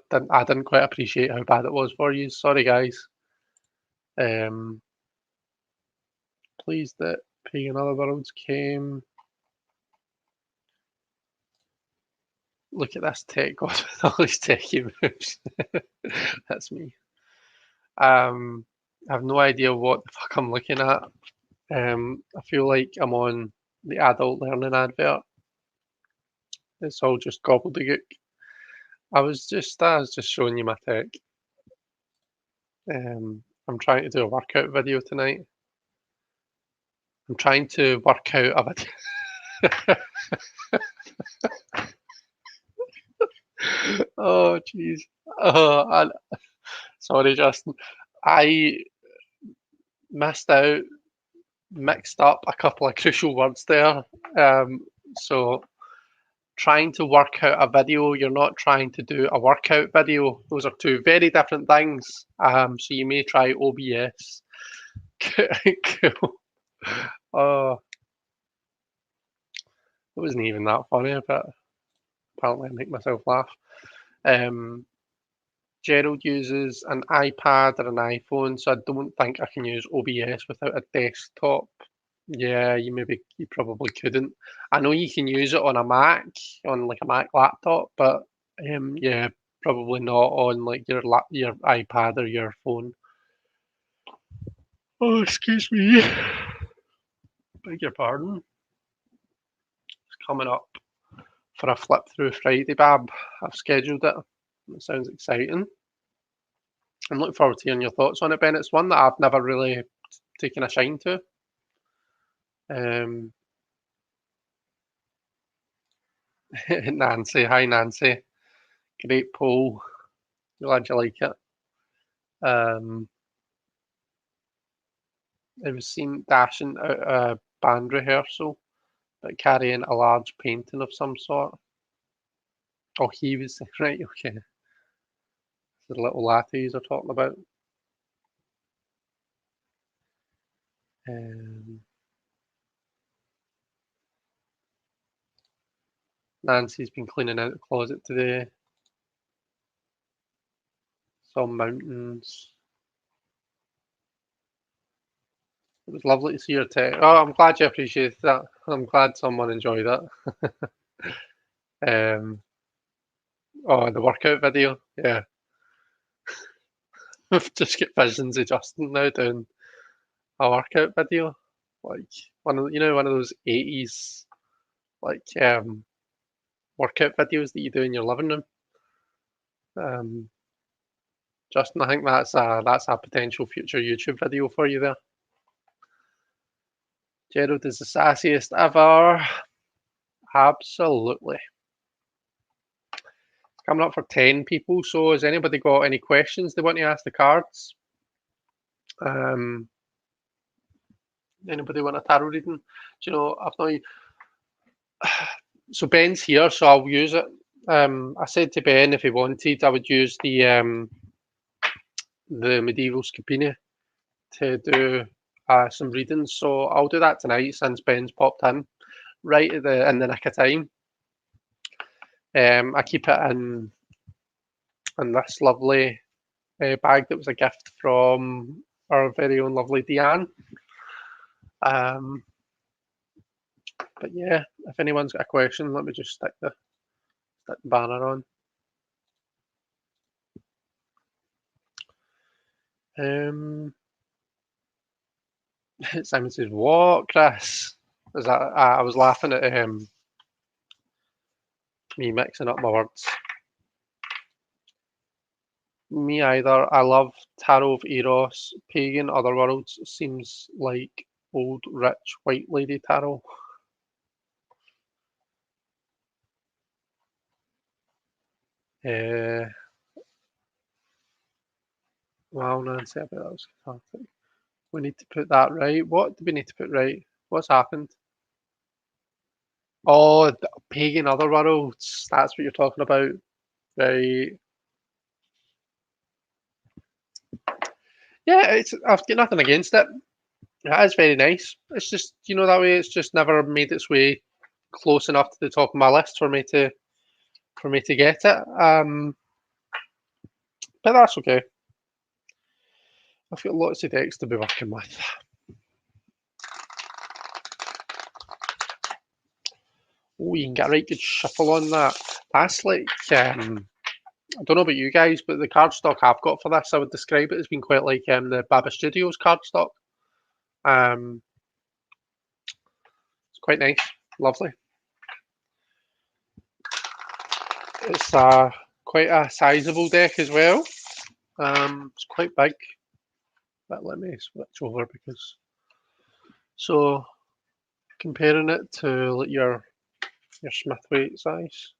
didn't quite appreciate how bad it was for you. Sorry, guys. Pleased that Pagan Otherworlds came. Look at this tech god with all these techie moves. That's me. I have no idea what the fuck I'm looking at. I feel like I'm on the adult learning advert. It's all just gobbledygook. I was just showing you my tech. I'm trying to do a workout video tonight. I'm trying to work out a video. Oh, jeez. Oh, sorry, Justin. I missed out, mixed up a couple of crucial words there. So trying to work out a video, you're not trying to do a workout video. Those are two very different things. So you may try OBS. Cool. Oh, it wasn't even that funny, but apparently I make myself laugh. Gerald uses an iPad or an iPhone, so I don't think I can use OBS without a desktop. Yeah, you probably couldn't. I know you can use it on a Mac, on like a Mac laptop, but yeah, probably not on like your iPad or your phone. Oh, excuse me. Beg your pardon. It's coming up for a flip through Friday, Bab. I've scheduled it. It sounds exciting. I'm looking forward to hearing your thoughts on it, Ben. It's one that I've never really taken a shine to. Um, Nancy, hi Nancy. Great poll. Glad you like it. It was seen dashing out a band rehearsal, but carrying a large painting of some sort. Oh, he was right. Okay, the little lattes are talking about. Nancy's been cleaning out the closet today. Some mountains. It was lovely to see your text. Oh, I'm glad you appreciated that. I'm glad someone enjoyed it. Oh, the workout video. Yeah, I've just get visions of Justin now doing a workout video, like one of those 80s like workout videos that you do in your living room. Justin, I think that's a potential future YouTube video for you there. Gerald is the sassiest ever. Absolutely. Coming up for 10 people. So has anybody got any questions they want to ask the cards? Anybody want a tarot reading? Do you know, I've not. So Ben's here, so I'll use it. I said to Ben if he wanted, I would use the medieval Scapini to do some readings. So I'll do that tonight since Ben's popped in right in the nick of time. I keep it in this lovely bag that was a gift from our very own lovely Deanne. But yeah, if anyone's got a question, let me just stick the banner on. Simon says, "What, Chris?" Is that I was laughing at me mixing up my words. Me either. I love Tarot of Eros. Pagan Otherworlds seems like old rich white lady tarot. Wow, Nancy, I bet that was cathartic. We need to put that right. What do we need to put right? What's happened? Oh, Pagan Otherworlds. That's what you're talking about. Right. Yeah, I've got nothing against it. It is very nice. It's just, that way it's just never made its way close enough to the top of my list for me to get it. But that's okay. I've got lots of decks to be working with. Oh, you can get a right good shuffle on that. That's like, I don't know about you guys, but the cardstock I've got for this, I would describe it as being quite like the Baba Studios cardstock. It's quite nice, lovely. It's quite a sizable deck as well. It's quite big. But let me switch over because so comparing it to like your Smithwaite size.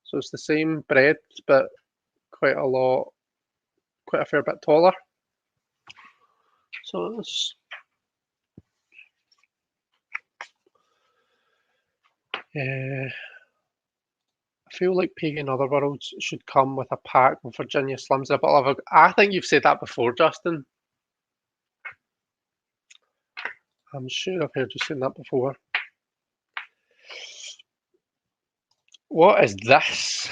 So it's the same breadth, but quite a fair bit taller. So it's I feel like Pagan Otherworlds should come with a pack of Virginia Slims and a bottle of. I think you've said that before, Justin. I'm sure I've heard you saying that before. What is this?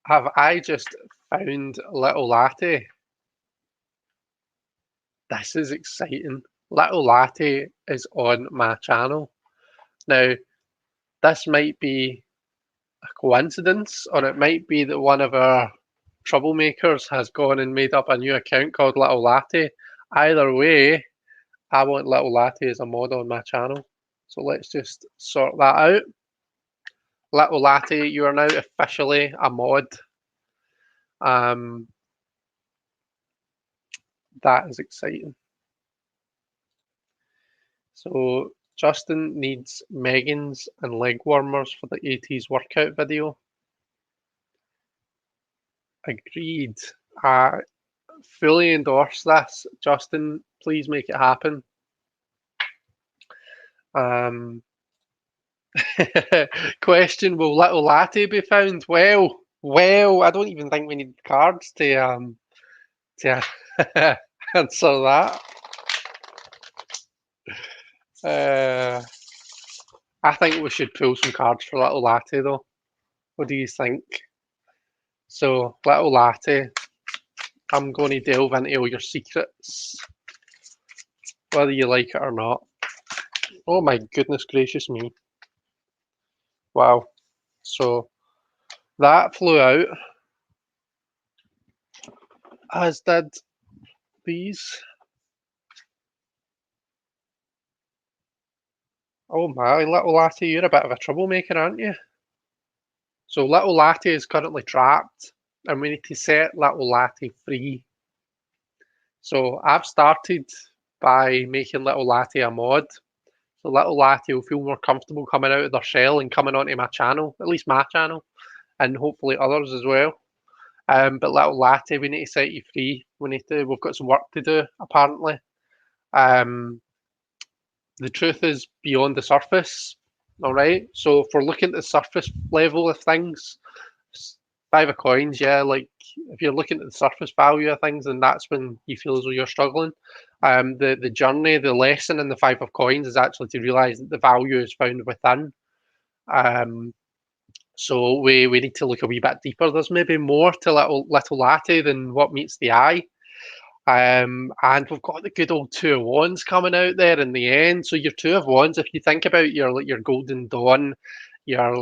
Have I just found Little Latte. This is exciting. Little Latte is on my channel. Now, this might be a coincidence, or it might be that one of our troublemakers has gone and made up a new account called Little Latte. Either way, I want Little Latte as a mod on my channel. So let's just sort that out. Little Latte, you are now officially a mod. That is exciting. So Justin needs Megan's and leg warmers for the 80s workout video. Agreed. I fully endorse this. Justin, please make it happen. Question, will Little Latte be found? Well, I don't even think we need cards to answer that. I think we should pull some cards for Little Latte though. What do you think? So, Little Latte, I'm going to delve into all your secrets, whether you like it or not. Oh my goodness gracious me. Wow. So, that flew out, as did these. Oh my, Little Latte, you're a bit of a troublemaker, aren't you? So Little Latte is currently trapped, and we need to set Little Latte free. So I've started by making Little Latte a mod. So Little Latte will feel more comfortable coming out of their shell and coming onto my channel, at least my channel, and hopefully others as well. But Little Latte, we need to set you free. We've got some work to do, apparently. The truth is beyond the surface. All right. So if we're looking at the surface level of things, 5 of coins, yeah. Like if you're looking at the surface value of things, then that's when you feel as though you're struggling. The journey, the lesson in the 5 of coins is actually to realise that the value is found within. So we need to look a wee bit deeper. There's maybe more to Little Latte than what meets the eye. And we've got the good old 2 of Wands coming out there in the end. So your 2 of Wands, if you think about your Golden Dawn, your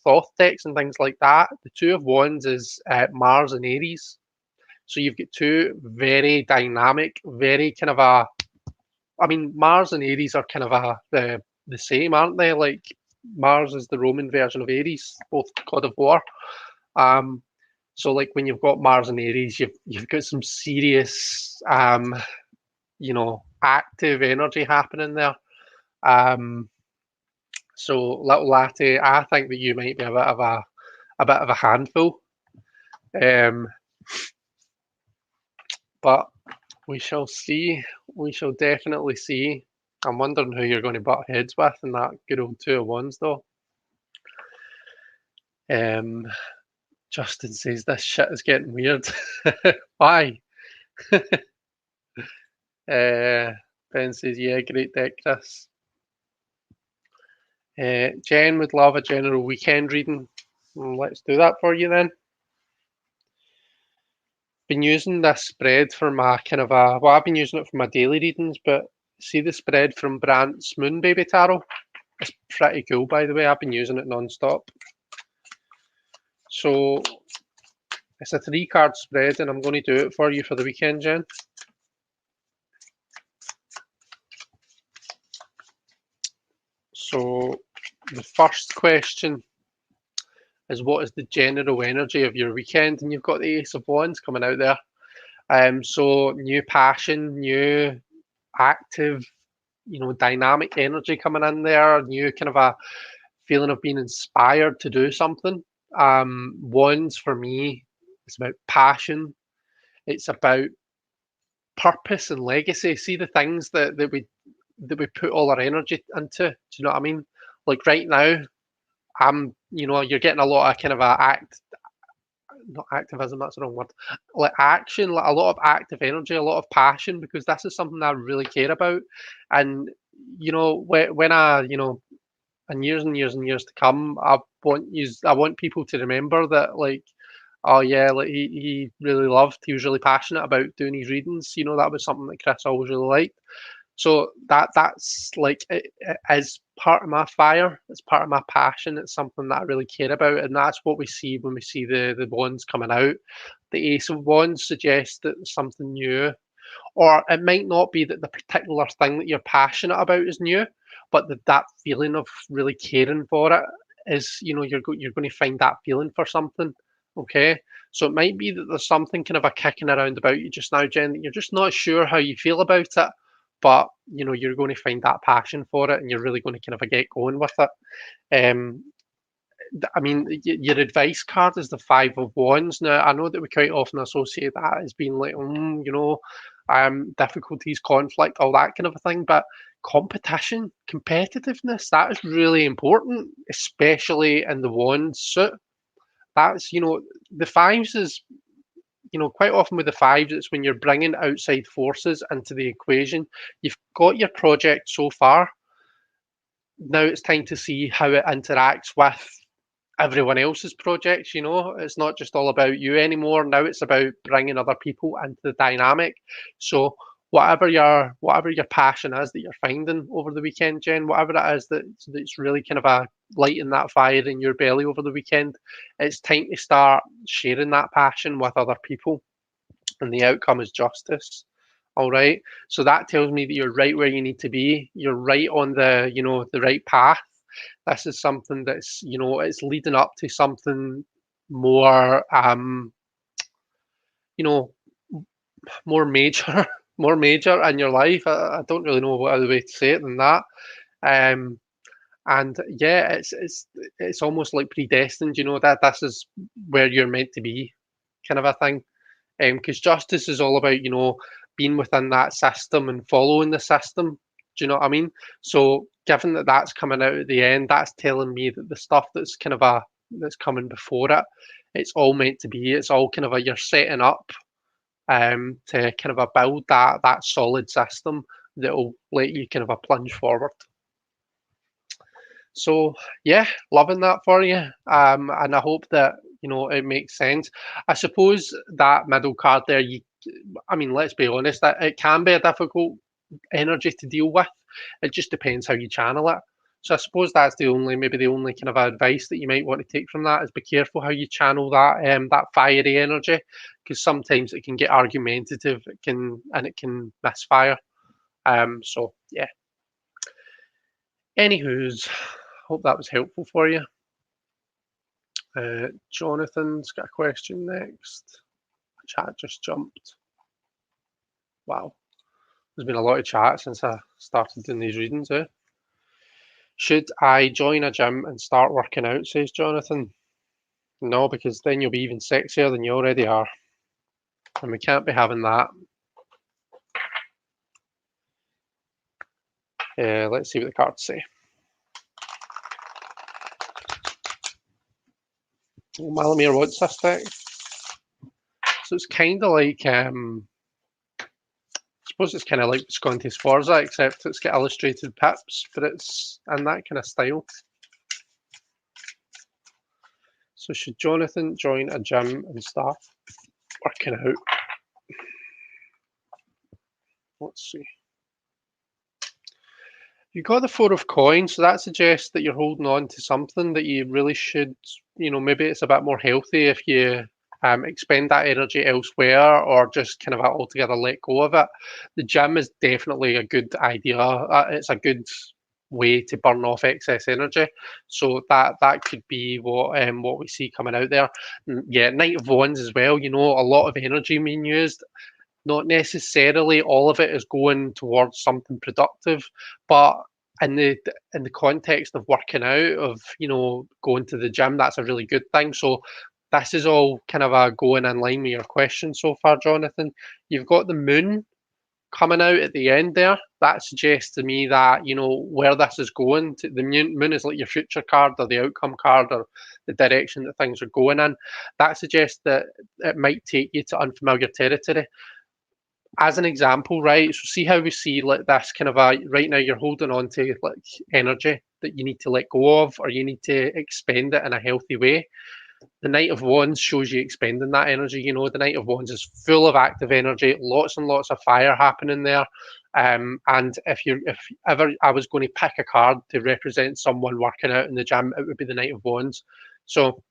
Thoth decks and things like that, the 2 of Wands is Mars and Aries. So you've got 2 very dynamic, very kind of Mars and Aries are kind of the same, aren't they? Like Mars is the Roman version of Aries, both god of war. So like when you've got Mars and Aries, you've got some serious, active energy happening there. So Little Latte, I think that you might be a bit of a handful. But we shall see. We shall definitely see. I'm wondering who you're going to butt heads with in that good old 2 of Wands though. Justin says this shit is getting weird. Why? Ben says, yeah, great deck, Chris. Jen would love a general weekend reading. Let's do that for you then. Been using this spread for my I've been using it for my daily readings, but see the spread from Brant's Moon Baby Tarot? It's pretty cool, by the way. I've been using it non-stop. So it's a 3-card spread, and I'm going to do it for you for the weekend, Jen. So the first question is, what is the general energy of your weekend? And you've got the Ace of Wands coming out there. So new passion, new active, dynamic energy coming in there, new kind of a feeling of being inspired to do something. Wands for me, it's about passion. It's about purpose and legacy. See the things that we put all our energy into. Do you know what I mean? Like right now, you're getting a lot of kind of not activism, that's the wrong word. Like action, like a lot of active energy, a lot of passion, because this is something I really care about. And when in years and years and years to come, I want people to remember that, like, oh yeah, like he really loved, he was really passionate about doing his readings. That was something that Chris always really liked. So that's like it is part of my fire. It's part of my passion. It's something that I really care about, and that's what we see when we see the wands coming out. The Ace of Wands suggests that there's something new, or it might not be that the particular thing that you're passionate about is new, but that feeling of really caring for it is, you're going to find that feeling for something. Okay, so it might be that there's something kind of a kicking around about you just now, Jen, that you're just not sure how you feel about it, but you're going to find that passion for it, and you're really going to kind of get going with it. Um, I mean, your advice card is the Five of Wands. Now, I know that we quite often associate that as being like, difficulties, conflict, all that kind of a thing. But competition, competitiveness, that is really important, especially in the Wands suit. That's, the fives is, quite often with the fives, it's when you're bringing outside forces into the equation. You've got your project so far. Now it's time to see how it interacts with everyone else's projects. It's not just all about you anymore. Now it's about bringing other people into the dynamic. So whatever your passion is that you're finding over the weekend, Jen, whatever it is that's really kind of a lighting that fire in your belly over the weekend, it's time to start sharing that passion with other people, and the outcome is justice. All right. So that tells me that you're right where you need to be. You're right on the right path. This is something that's, it's leading up to something more, you know, more major, more major in your life. I don't really know what other way to say it than that. Um, and yeah, it's almost like predestined. That this is where you're meant to be, kind of a thing. Because justice is all about, being within that system and following the system. Do you know what I mean? So, given that that's coming out at the end, that's telling me that the stuff that's coming before it, it's all meant to be. It's all kind of you're setting up to kind of build that solid system that will let you kind of plunge forward. So yeah, loving that for you. And I hope that it makes sense. I suppose that middle card there, I mean, let's be honest, that it can be a difficult energy to deal with. It just depends how you channel it. So I suppose that's maybe the only kind of advice that you might want to take from that is be careful how you channel that fiery energy, because sometimes it can get argumentative. It can misfire. So yeah. Anywho's, hope that was helpful for you. Jonathan's got a question next. Chat just jumped. Wow. There's been a lot of chat since I started doing these readings. Should I join a gym and start working out, says Jonathan. No, because then you'll be even sexier than you already are. And we can't be having that. Let's see what the cards say. Malamir, what's this deck? So it's kind of like, I suppose it's kind of like Visconti Sforza, except it's got illustrated pips, but it's in that kind of style. So should Jonathan join a gym and start working out? Let's see. You got the Four of Coins, so that suggests that you're holding on to something that you really should, maybe it's a bit more healthy if you expend that energy elsewhere, or just kind of altogether let go of it. The gym is definitely a good idea. It's a good way to burn off excess energy. So that could be what we see coming out there. Yeah, Knight of Wands as well. A lot of energy being used. Not necessarily all of it is going towards something productive, but in the context of working out, of going to the gym, that's a really good thing. So this is all kind of going in line with your question so far, Jonathan. You've got the moon coming out at the end there. That suggests to me that where this is going. The moon is like your future card, or the outcome card, or the direction that things are going in. That suggests that it might take you to unfamiliar territory. As an example, right? So see how we see like this kind of right now you're holding on to like energy that you need to let go of, or you need to expend it in a healthy way. The Knight of Wands shows you expending that energy. You know, the Knight of Wands is full of active energy, lots and lots of fire happening there. And if ever I was going to pick a card to represent someone working out in the gym, it would be the Knight of Wands. So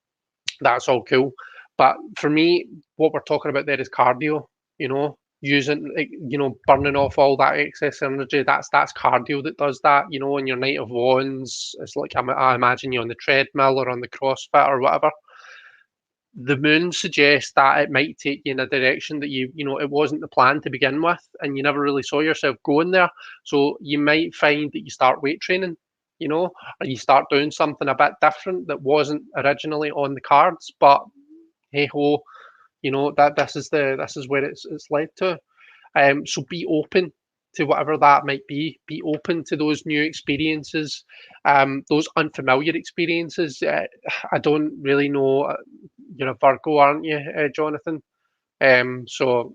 that's all cool. But for me, what we're talking about there is cardio. You know, using burning off all that excess energy. That's cardio that does that. You know, in your Knight of Wands, it's like I imagine you on the treadmill or on the CrossFit or whatever. The moon suggests that it might take you in a direction that it wasn't the plan to begin with, and you never really saw yourself going there. So you might find that you start weight training, or you start doing something a bit different that wasn't originally on the cards. But hey ho, that this is where it's led to. So be open to whatever that might be. Be open to those new experiences, those unfamiliar experiences. I don't really know. You're a Virgo, aren't you, Jonathan? So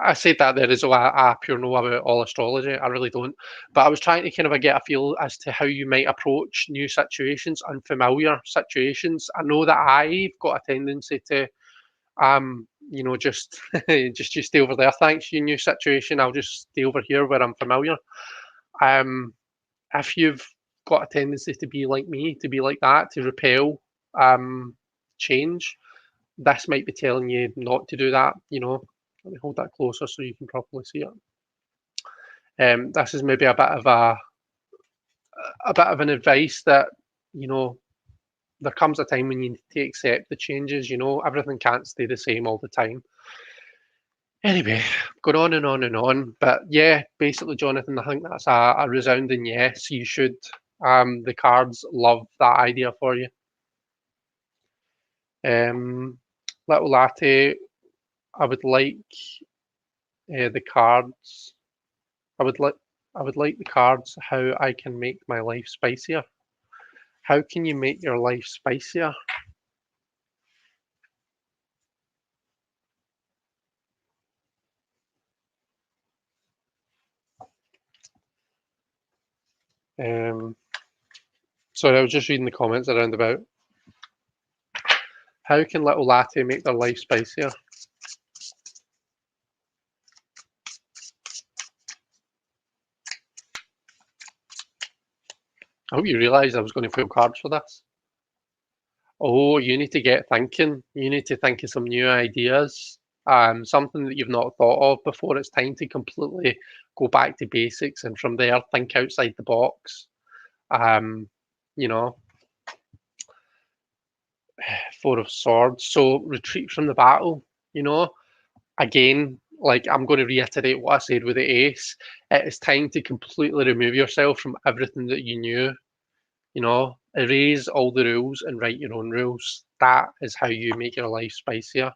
I said that there is I pure know about all astrology. I really don't. But I was trying to kind of get a feel as to how you might approach new situations, unfamiliar situations. I know that I've got a tendency to just just you stay over there. Thanks, you new situation. I'll just stay over here where I'm familiar. Um, if you've got a tendency to be like me, to be like that, to repel change, this might be telling you not to do that. Let me hold that closer so you can properly see it. This is maybe a bit of an advice that there comes a time when you need to accept the changes. Everything can't stay the same all the time. Anyway, going on and on and on. But yeah, basically, Jonathan, I think that's a resounding yes. You should. The cards love that idea for you. Little Latte, I would like the cards. I would like the cards. How I can make my life spicier. How can you make your life spicier? Sorry, I was just reading the comments around about how can Little Latte make their life spicier? I hope you realised I was going to pull cards for this. Oh, you need to get thinking. You need to think of some new ideas, something that you've not thought of before. It's time to completely go back to basics and from there think outside the box. You know, Four of Swords. So retreat from the battle, again, like I'm going to reiterate what I said with the ace. It is time to completely remove yourself from everything that you knew. Erase all the rules and write your own rules. That is how you make your life spicier.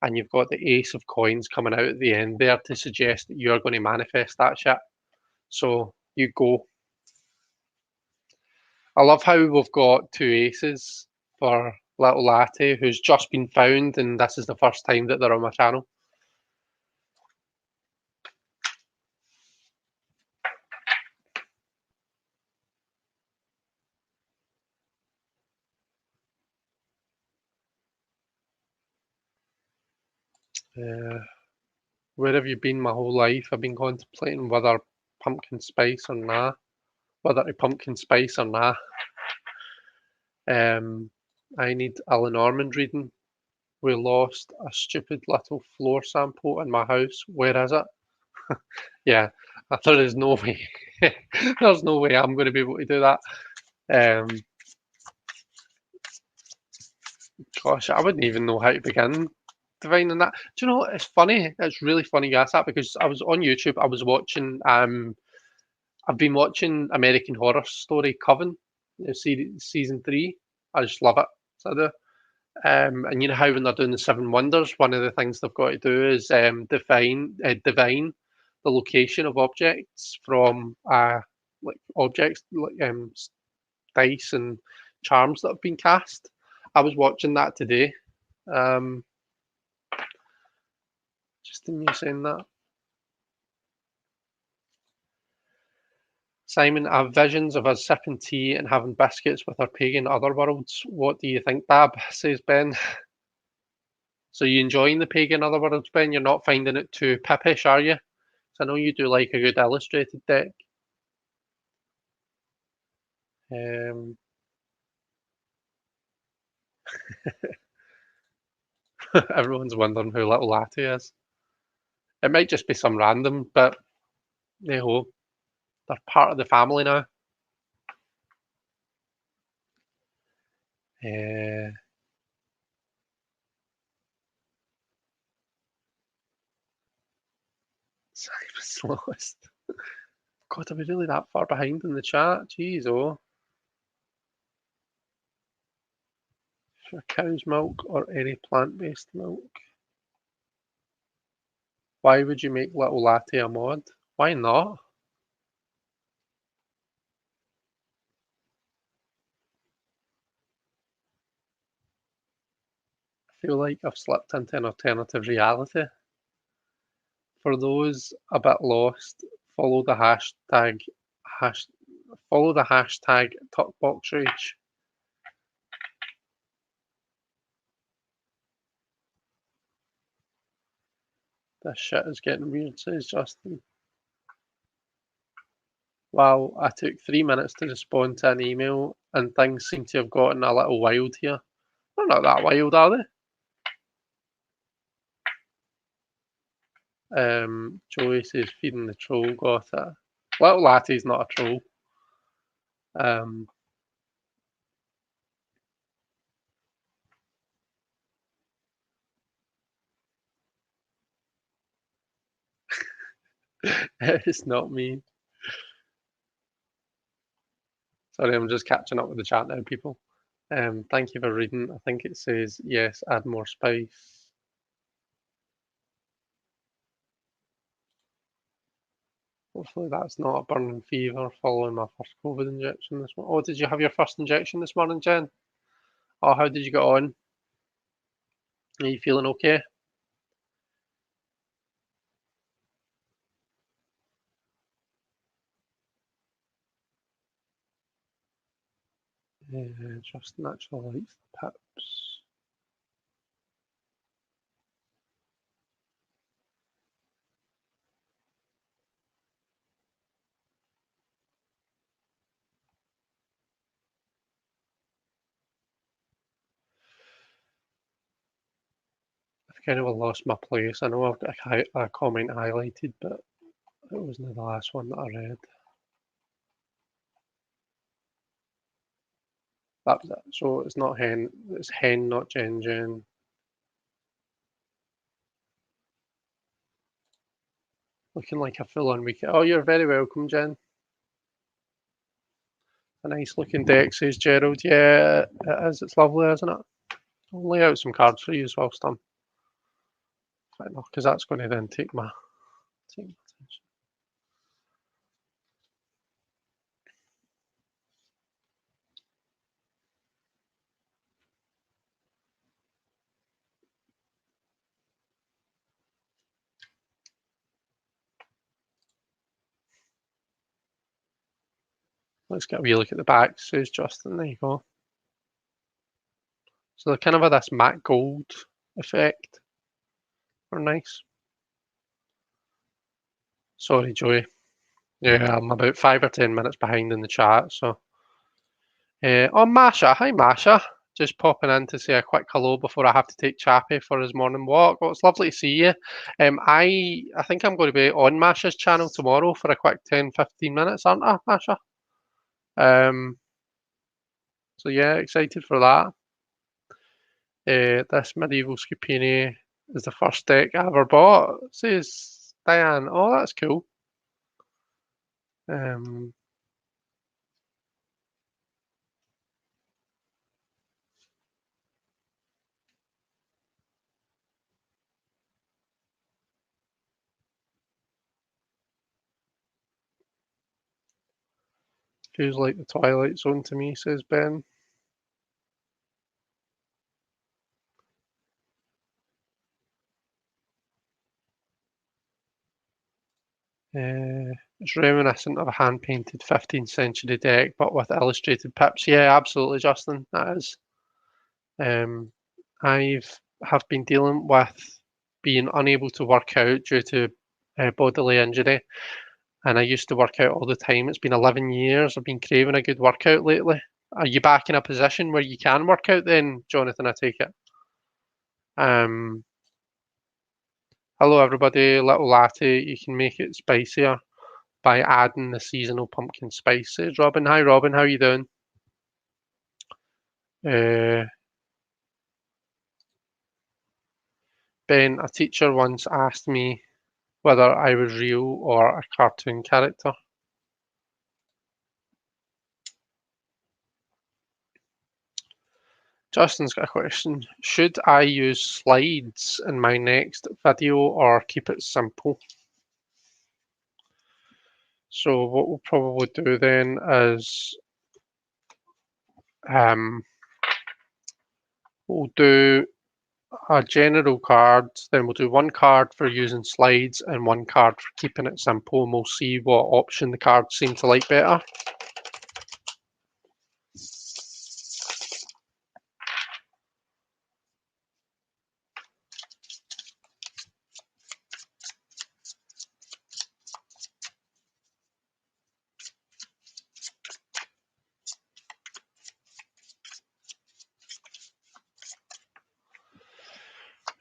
And you've got the ace of coins coming out at the end there to suggest that you're going to manifest that shit. So you go. I love how we've got two aces for Little Latte, who's just been found, and this is the first time that they're on my channel. Where have you been my whole life? I've been contemplating whether pumpkin spice or nah. Whether to pumpkin spice or nah. I need Alan Ormond reading. We lost a stupid little floor sample in my house. Where is it? Yeah, there is no way. There's no way I'm going to be able to do that. Gosh, I wouldn't even know how to begin divining that. Do you know what? It's funny. It's really funny you asked that because I was on YouTube. I was watching. I've been watching American Horror Story Coven, season 3. I just love it. So I do. And you know how when they're doing the Seven Wonders, one of the things they've got to do is divine the location of objects from like objects like dice and charms that have been cast. I was watching that today. Just in you saying that. Simon, I have visions of us sipping tea and having biscuits with our pagan otherworlds. What do you think, Bab? Says Ben. So you enjoying the pagan otherworlds, Ben? You're not finding it too pippish, are you? 'Cause I know you do like a good illustrated deck. Um, everyone's wondering who Little Latte is. It might just be some random, but hey ho, they're part of the family now. Uh, Simon's lowest. God, are we really that far behind in the chat? Jeez, oh. For cow's milk or any plant-based milk? Why would you make Little Latte a mod? Why not? I feel like I've slipped into an alternative reality. For those a bit lost, follow the hash follow the hashtag TalkBoxRage. This shit is getting weird, says Justin. Wow, I took 3 minutes to respond to an email and things seem to have gotten a little wild here. They're not that wild, are they? Joey says feeding the troll, got it. Little Latte's not a troll. Um, it's not me. Sorry, I'm just catching up with the chat now, people. Thank you for reading. I think it says, yes, add more spice. Hopefully that's not a burning fever following my first COVID injection this morning. Oh, did you have your first injection this morning, Jen? Oh, how did you get on? Are you feeling okay? Just naturally likes the pips. I've kind of lost my place. I know I've got a comment highlighted, but it wasn't the last one that I read. That was it. So it's not hen, it's hen, not Jen Jen. Looking like a full-on weekend. Oh, you're very welcome, Jen. A nice looking deck, says Gerald. Yeah, it is. It's lovely, isn't it? I'll lay out some cards for you as well, Stan. Because that's going to then take my attention. Let's get a wee look at the back, says Justin. There you go. So they're kind of this matte gold effect. They're nice. Sorry, Joey. Yeah, I'm about 5 or 10 minutes behind in the chat. So, oh, Masha. Hi, Masha. Just popping in to say a quick hello before I have to take Chappie for his morning walk. Well, it's lovely to see you. I think I'm going to be on Masha's channel tomorrow for a quick 10-15 minutes, aren't I, Masha? So yeah, excited for that. This medieval Scupini is the first deck I ever bought, says Diane. Oh, that's cool. Feels like the Twilight Zone to me, says Ben. It's reminiscent of a hand-painted 15th century deck, but with illustrated pips. Yeah, absolutely, Justin. That is. Um, I've have been dealing with being unable to work out due to bodily injury, and I used to work out all the time. It's been 11 years. I've been craving a good workout lately. Are you back in a position where you can work out then, Jonathan? I take it. Um, Hello, everybody. Little latte. You can make it spicier by adding the seasonal pumpkin spices. Robin, hi Robin, how are you doing? Uh, Ben, a teacher once asked me whether I was real or a cartoon character. Justin's got a question. Should I use slides in my next video or keep it simple? So what we'll probably do then is we'll do a general card, then we'll do one card for using slides and one card for keeping it simple, and we'll see what option the cards seem to like better.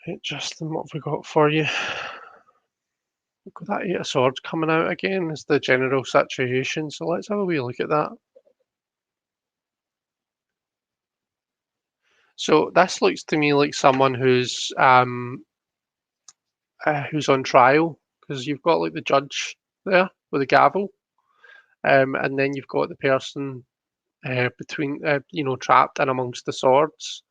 Right, Justin, what have we got for you? We've got that Eight of Swords coming out again as the general situation, so let's have a wee look at that. So this looks to me like someone who's on trial, because you've got like the judge there with the gavel, and then you've got the person between, trapped in amongst the swords.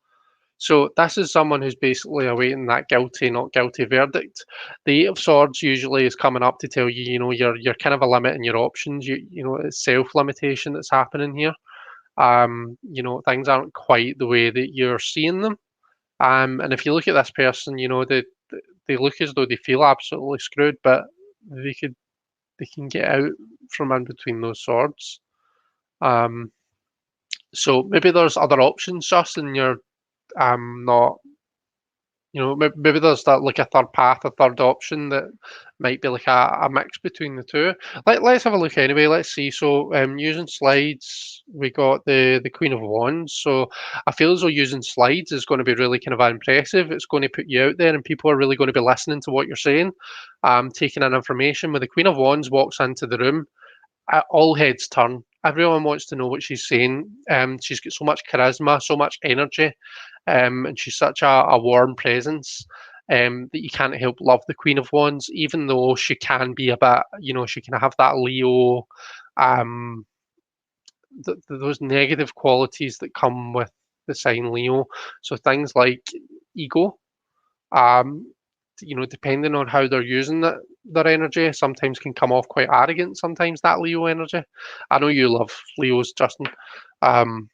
So this is someone who's basically awaiting that guilty, not guilty verdict. The Eight of Swords usually is coming up to tell you, you're kind of a limit in your options. It's self-limitation that's happening here. Things aren't quite the way that you're seeing them. And if you look at this person, they look as though they feel absolutely screwed, but they can get out from in between those swords. Um, so maybe there's other options, just and you're not, maybe there's that like a third path, a third option that might be like a mix between the two. Let's have a look anyway. Let's see. So using slides, we got the Queen of Wands. So I feel as though using slides is going to be really kind of impressive. It's going to put you out there, and people are really going to be listening to what you're saying, taking in information. When the Queen of Wands walks into the room, all heads turn. Everyone wants to know what she's saying. She's got so much charisma, so much energy, and she's such a warm presence that you can't help love the Queen of Wands, even though she can be a bit, she can have that Leo, um, those negative qualities that come with the sign Leo. So things like ego, um, depending on how they're using their energy, sometimes can come off quite arrogant. Sometimes that Leo energy. I know you love Leos, Justin. Um,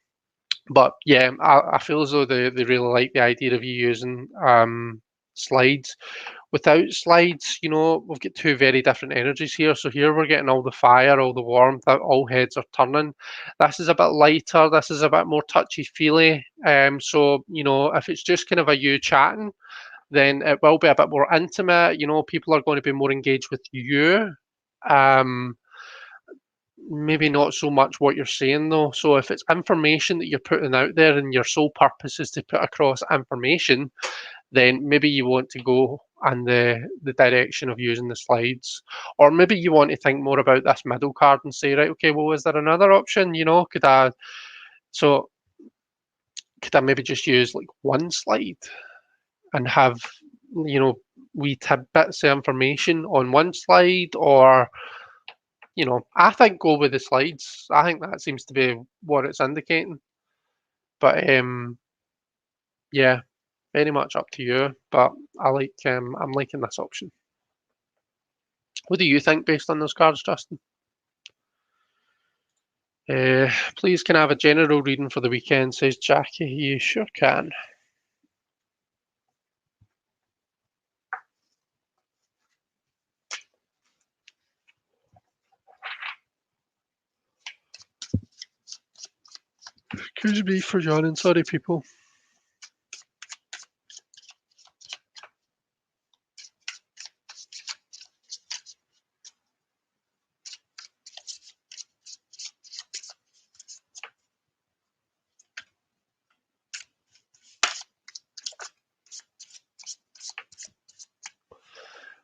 but yeah, I feel as though they really like the idea of you using slides. Without slides, we've got two very different energies here. So here we're getting all the fire, all the warmth, all heads are turning. This is a bit lighter. This is a bit more touchy-feely. So, if it's just kind of a you chatting, then it will be a bit more intimate. People are going to be more engaged with you. Um, Maybe not so much what you're saying though. So if it's information that you're putting out there and your sole purpose is to put across information, then maybe you want to go in the direction of using the slides. Or maybe you want to think more about this middle card and say, right, okay, well, is there another option? So could I maybe just use like one slide and have, wee tidbits of information on one slide? Or I think go with the slides. I think that seems to be what it's indicating. But yeah, very much up to you. But I'm liking this option. What do you think based on those cards, Justin? Please can I have a general reading for the weekend, says Jackie. You sure can. Excuse me for yawning, sorry people.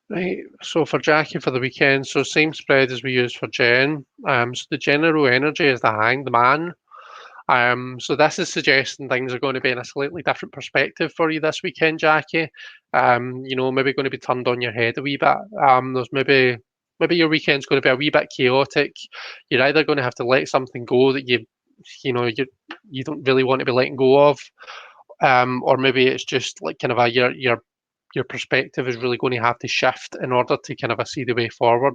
Right, so for Jackie for the weekend, so same spread as we used for Jen. So the general energy is the hanged man. So this is suggesting things are going to be in a slightly different perspective for you this weekend, Jackie. Maybe going to be turned on your head a wee bit. There's maybe your weekend's going to be a wee bit chaotic. You're either going to have to let something go that you don't really want to be letting go of, or maybe it's just like kind of your perspective is really going to have to shift in order to kind of see the way forward.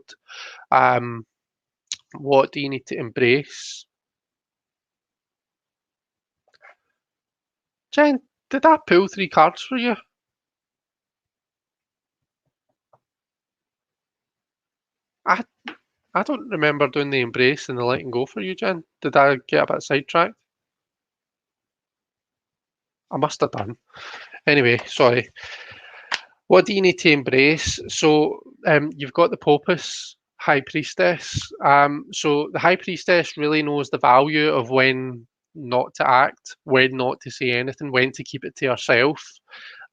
Um, what do you need to embrace? Jen, did I pull 3 cards for you? I I don't remember doing the embrace and the letting go for you, Jen. Did I get a bit sidetracked? I must have done. Anyway, sorry. What do you need to embrace? So you've got the Popus High Priestess. So the High Priestess really knows the value of when not to act, when not to say anything, when to keep it to herself.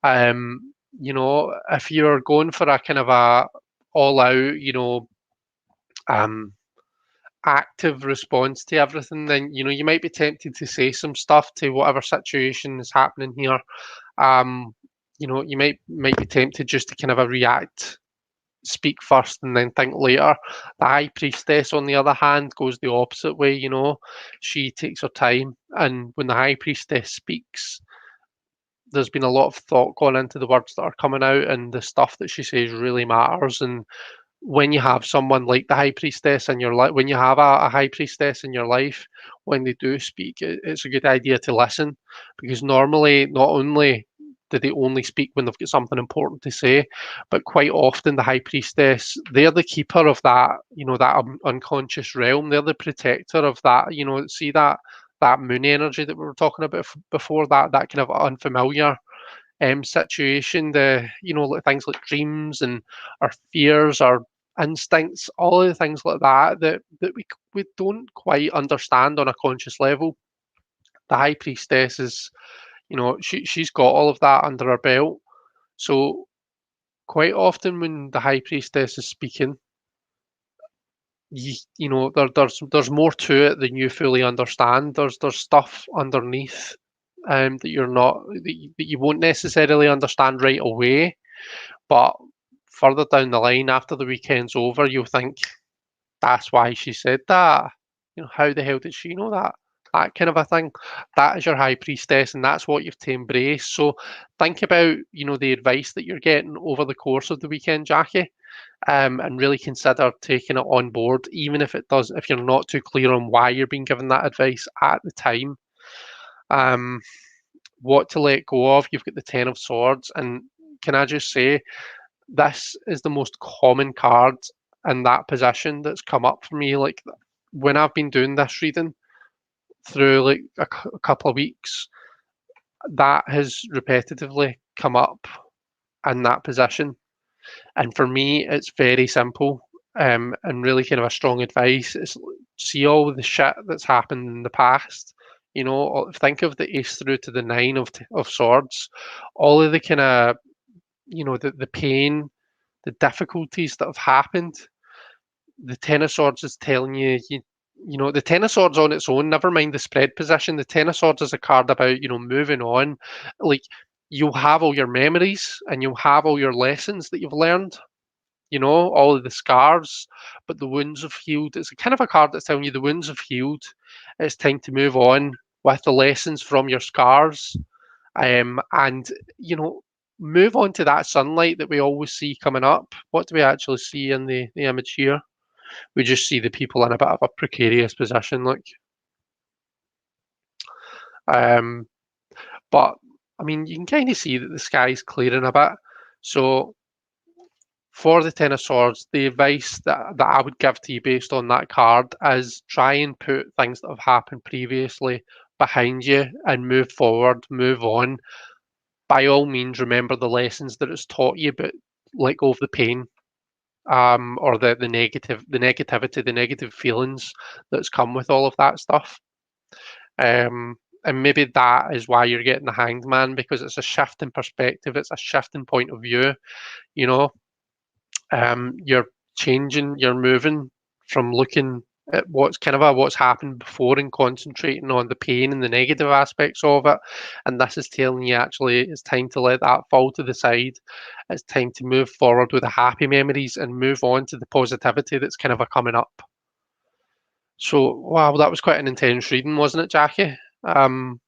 If you're going for a kind of a all out, um, active response to everything, then you might be tempted to say some stuff to whatever situation is happening here. Um, you might be tempted just to kind of a react, speak first, and then think later. The High Priestess, on the other hand, goes the opposite way. She takes her time, and when the High Priestess speaks, there's been a lot of thought gone into the words that are coming out, and the stuff that she says really matters. And when you have someone like the High Priestess in your life, when you have a High Priestess in your life, when they do speak, it's a good idea to listen, because normally not only do they only speak when they've got something important to say, but quite often the High Priestess, they're the keeper of that, that unconscious realm. They're the protector of that. See that moon energy that we were talking about before, that kind of unfamiliar situation, like things like dreams and our fears, our instincts, all of the things like that we don't quite understand on a conscious level. The High Priestess is, she's got all of that under her belt. So quite often when the High Priestess is speaking, there's more to it than you fully understand. There's stuff underneath that you won't necessarily understand right away, but further down the line after the weekend's over, you'll think that's why she said that. How the hell did she know that? That kind of a thing. That is your High Priestess, and that's what you've to embrace. So think about the advice that you're getting over the course of the weekend, Jackie, and really consider taking it on board, even if you're not too clear on why you're being given that advice at the time. Um, what to let go of? You've got the Ten of Swords, and can I just say, this is the most common card in that position that's come up for me. Like when I've been doing this reading through like a couple of weeks, that has repetitively come up in that position. And for me, it's very simple, and really kind of a strong advice. It's see all the shit that's happened in the past. Think of the ace through to the nine of swords, all of the kind of the pain, the difficulties that have happened. The Ten of Swords is telling you, the Ten of Swords on its own, never mind the spread position, the Ten of Swords is a card about, moving on. Like, you'll have all your memories and you'll have all your lessons that you've learned, all of the scars, but the wounds have healed. It's a kind of a card that's telling you the wounds have healed. It's time to move on with the lessons from your scars. And move on to that sunlight that we always see coming up. What do we actually see in the image here? We just see the people in a bit of a precarious position, like. Um, but I mean, you can kind of see that the sky's clearing a bit. So for the Ten of Swords, the advice that I would give to you based on that card is try and put things that have happened previously behind you and move forward, move on. By all means, remember the lessons that it's taught you, but let go of the pain, or the negativity, the negative feelings that's come with all of that stuff. And maybe that is why you're getting the Hanged Man, because it's a shift in perspective, it's a shift in point of view. You know, you're changing, you're moving from looking at what's happened before and concentrating on the pain and the negative aspects of it. And this is telling you actually it's time to let that fall to the side. It's time to move forward with the happy memories and move on to the positivity that's kind of a coming up. So wow, that was quite an intense reading, wasn't it, Jackie? Um,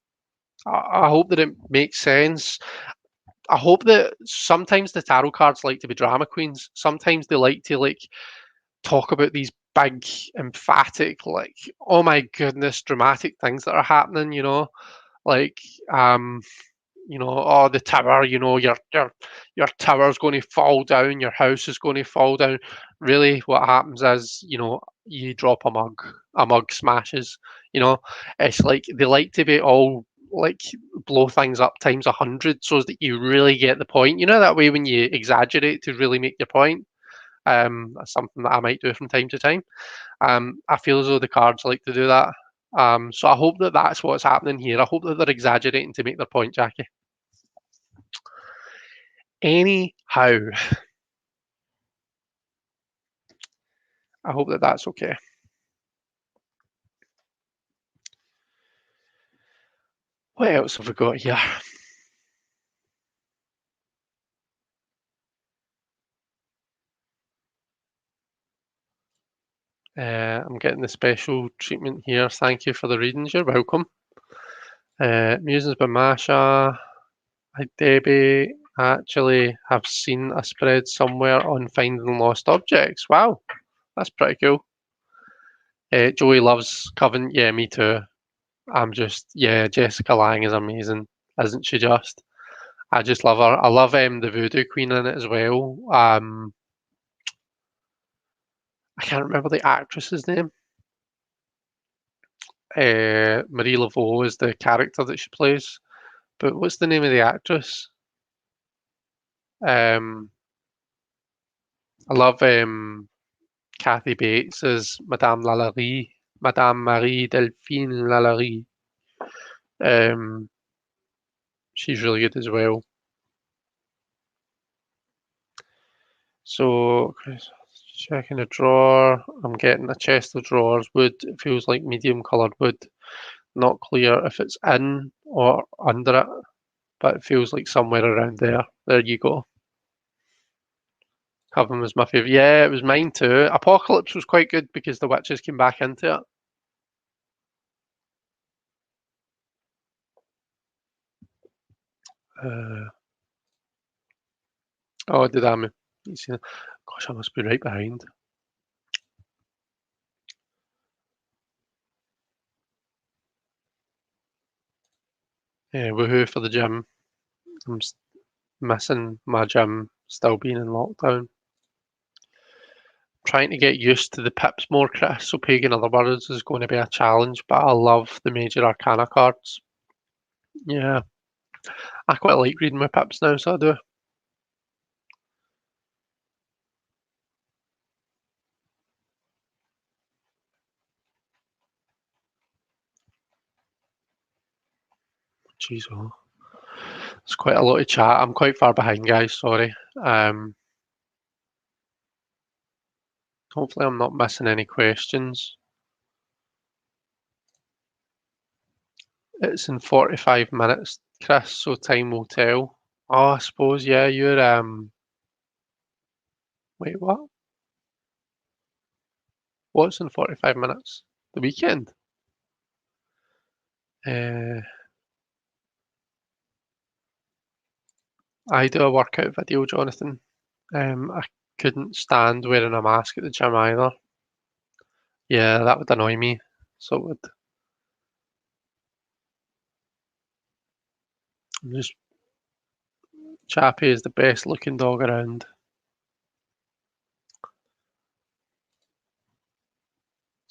I hope that it makes sense. I hope that sometimes the tarot cards like to be drama queens. Sometimes they like to talk about these big, emphatic, like, oh my goodness, dramatic things that are happening, like, oh, the tower, your tower's going to fall down, your house is going to fall down. Really, what happens is, you drop a mug smashes, you know. It's like they like to be all like blow things up times 100 so that you really get the point. You know that way when you exaggerate to really make your point. That's something that I might do from time to time. I feel as though the cards like to do that. So I hope that that's what's happening here. I hope that they're exaggerating to make their point, Jackie. Anyhow, I hope that that's okay. What else have we got here? I'm getting the special treatment here. Thank you for the readings. You're welcome. Musings by Masha. Hi, Debbie. I actually have seen a spread somewhere on finding lost objects. Wow, that's pretty cool. Joey loves Coven. Yeah, me too. Yeah, Jessica Lang is amazing, isn't she just? I just love her. I love the Voodoo Queen in it as well. I can't remember the actress's name. Marie Laveau is the character that she plays. But what's the name of the actress? Um, I love Kathy Bates as Madame Lalaurie, Madame Marie Delphine Lalaurie. Um, she's really good as well. So, checking a drawer. I'm getting a chest of drawers. Wood. It feels like medium coloured wood. Not clear if it's in or under it, but it feels like somewhere around there. There you go. Coven was my favourite. Yeah, it was mine too. Apocalypse was quite good because the witches came back into it. Oh, did I? Gosh, I must be right behind. Yeah, woohoo for the gym. I'm missing my gym still being in lockdown. Trying to get used to the pips more, Chris, so Pagan Otherworlds is going to be a challenge, but I love the Major Arcana cards. Yeah, I quite like reading my pips now, so I do. Jeez, oh. It's quite a lot of chat. I'm quite far behind, guys, sorry. Hopefully I'm not missing any questions. It's in 45 minutes, Chris, so time will tell. Oh, I suppose, yeah, you're, wait, what? What's in 45 minutes? The weekend? Uh, I do a workout video, Jonathan. I couldn't stand wearing a mask at the gym either. Yeah, that would annoy me. So it would. I'm just Chappie is the best looking dog around.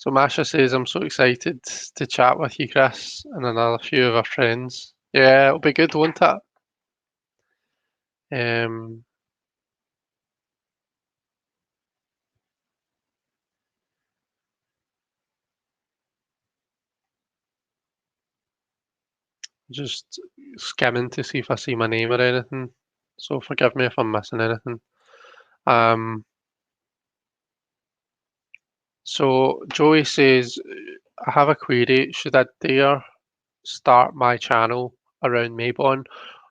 So Masha says, I'm so excited to chat with you, Chris, and another few of our friends. Yeah, it'll be good, won't it? Um, just skimming to see if I see my name or anything. So forgive me if I'm missing anything. Um, so Joey says, I have a query. Should I dare start my channel around Maybon,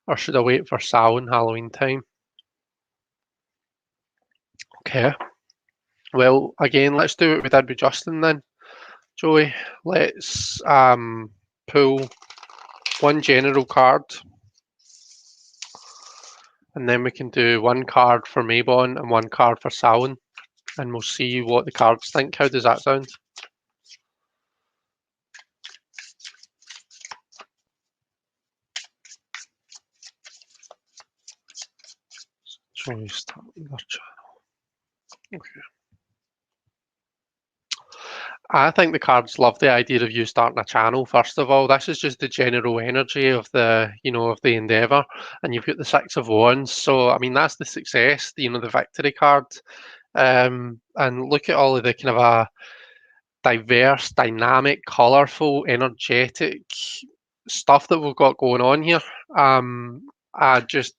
or should I wait for Samhain Halloween time? Okay. Well, again, let's do what we did with Justin then, Joey. Let's pull one general card, and then we can do one card for Maybon and one card for Samhain, and we'll see what the cards think. How does that sound? So we start with our channel. Okay. I think the cards love the idea of you starting a channel. First of all, this is just the general energy of of the endeavor, and you've got the Six of Wands. So, I mean, that's the success, the victory card. And look at all of the kind of a diverse, dynamic, colorful, energetic stuff that we've got going on here. I just,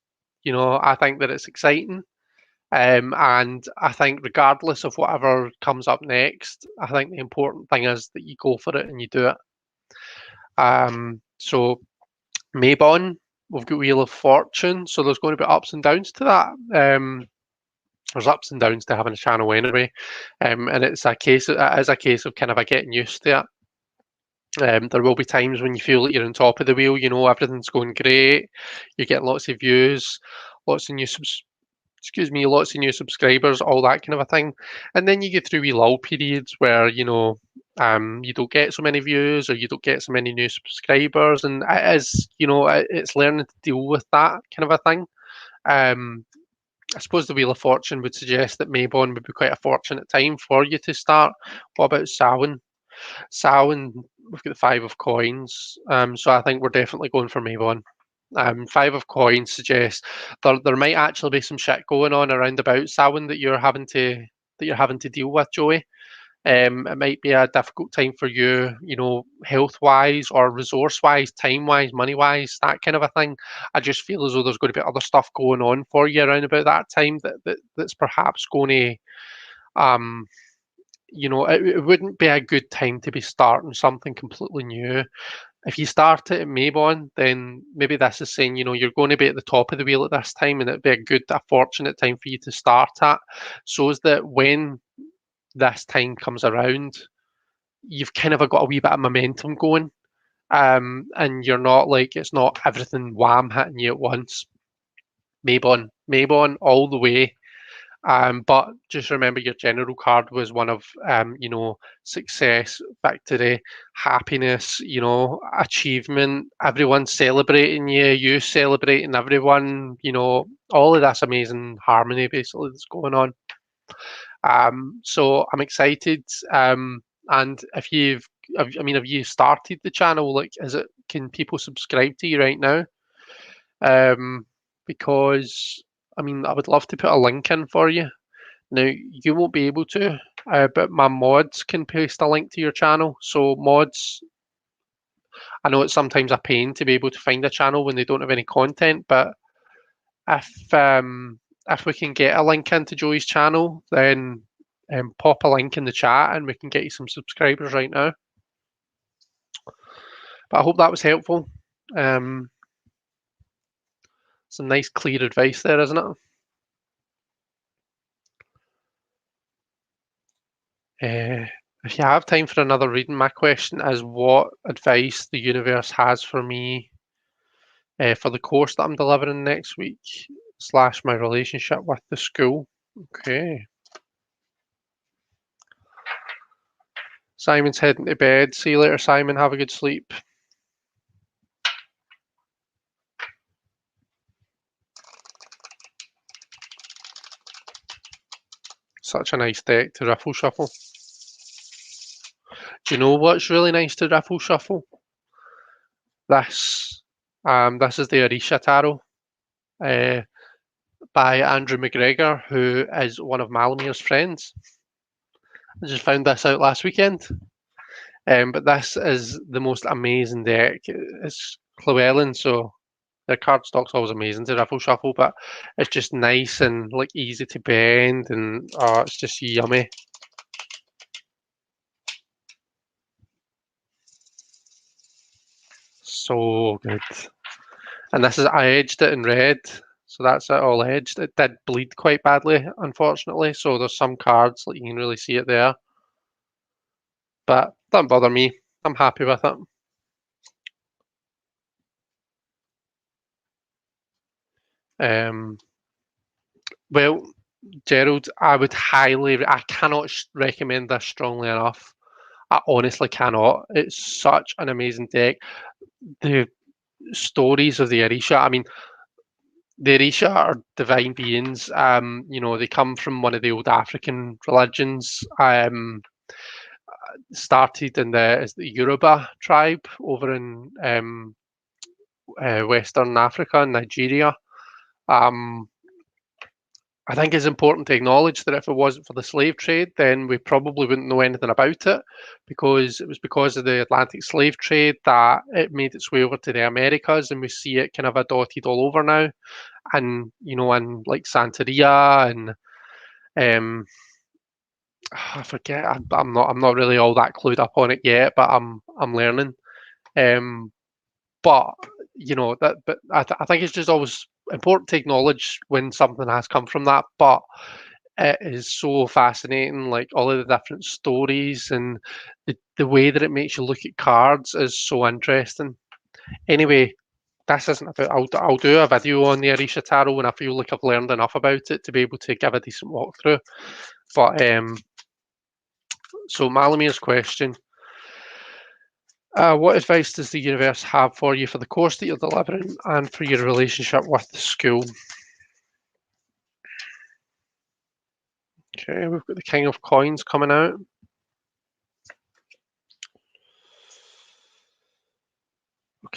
I think that it's exciting. And I think regardless of whatever comes up next, I think the important thing is that you go for it and you do it. So Maybon, we've got Wheel of Fortune, so there's going to be ups and downs to that. There's ups and downs to having a channel anyway, and it is a case of kind of a getting used to it. There will be times when you feel like you're on top of the wheel, everything's going great, you're getting lots of views, lots of new lots of new subscribers, all that kind of a thing. And then you get through wee lull periods where, you don't get so many views or you don't get so many new subscribers. And it is, it's learning to deal with that kind of a thing. Um, I suppose the Wheel of Fortune would suggest that Maybon would be quite a fortunate time for you to start. What about Samhain? Samhain, we've got the Five of Coins. So I think we're definitely going for Maybon. Five of Coins suggests there might actually be some shit going on around about Samhain that you're having to deal with, Joey. It might be a difficult time for you, health wise or resource wise, time wise, money wise, that kind of a thing. I just feel as though there's going to be other stuff going on for you around about that time that's perhaps going to, it wouldn't be a good time to be starting something completely new. If you start it at Maybon, then maybe this is saying, you're going to be at the top of the wheel at this time, and it'd be a fortunate time for you to start at, so is that when this time comes around, you've kind of got a wee bit of momentum going, and you're not like it's not everything wham hitting you at once. Maybon, all the way. But just remember your general card was one of success, victory, happiness, achievement, everyone celebrating you, you celebrating everyone, all of this amazing harmony basically that's going on. So I'm excited. And have you started the channel? Like, can people subscribe to you right now? Because I would love to put a link in for you. Now, you won't be able to, but my mods can paste a link to your channel. So mods, I know it's sometimes a pain to be able to find a channel when they don't have any content, but if we can get a link into Joey's channel, then pop a link in the chat and we can get you some subscribers right now. But I hope that was helpful. Some nice clear advice there, isn't it? If you have time for another reading, my question is what advice the universe has for me for the course that I'm delivering next week, / my relationship with the school. Okay. Simon's heading to bed. See you later, Simon. Have a good sleep. Such a nice deck to riffle shuffle. Do you know what's really nice to riffle shuffle? This. This is the Orisha Tarot uh, by Andrew McGregor, who is one of Malamir's friends. I just found this out last weekend. But this is the most amazing deck. It's Llewellyn, so their cardstock's always amazing to riffle shuffle, but it's just nice and like easy to bend, and it's just yummy. So good. And this is I edged it in red, so that's it all edged. It did bleed quite badly, unfortunately. So there's some cards like you can really see it there, but doesn't bother me. I'm happy with it. Well, Gerald, I cannot recommend this strongly enough. I honestly cannot. It's such an amazing deck. The stories of the Orisha, I mean, the Orisha are divine beings. They come from one of the old African religions. Started in the Yoruba tribe over in Western Africa and Nigeria. Um, I think it's important to acknowledge that if it wasn't for the slave trade, then we probably wouldn't know anything about it, because it was because of the Atlantic slave trade that it made its way over to the Americas, and we see it kind of dotted all over now. And in like Santeria and um, I forget. I'm not really all that clued up on it yet, but I'm learning. Um, but I think it's just always important to acknowledge when something has come from that. But it is so fascinating, like all of the different stories and the way that it makes you look at cards is so interesting. Anyway, this isn't about. I'll do a video on the Arisha Tarot when I feel like I've learned enough about it to be able to give a decent walkthrough. But so Malamir's question. What advice does the universe have for you for the course that you're delivering and for your relationship with the school? Okay, we've got the King of Coins coming out.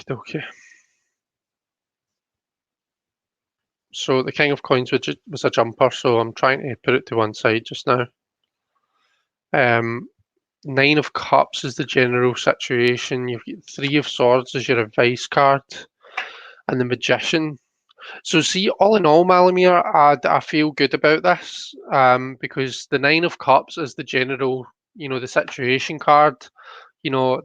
Okay. So the King of Coins was a jumper, so I'm trying to put it to one side just now. Nine of Cups is the general situation. You've got Three of Swords as your advice card, and the Magician. So see, all in all, Malamir, I feel good about this, because the Nine of Cups is the general, the situation card.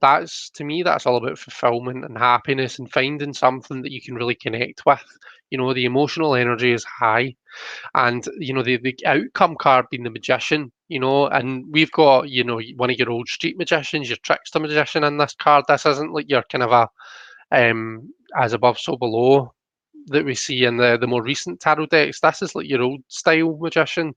That's, to me, that's all about fulfillment and happiness and finding something that you can really connect with. The emotional energy is high, and the outcome card being the Magician. And we've got one of your old street magicians, your trickster magician in this card. This isn't like your kind of a as above so below that we see in the more recent tarot decks. This is like your old style magician,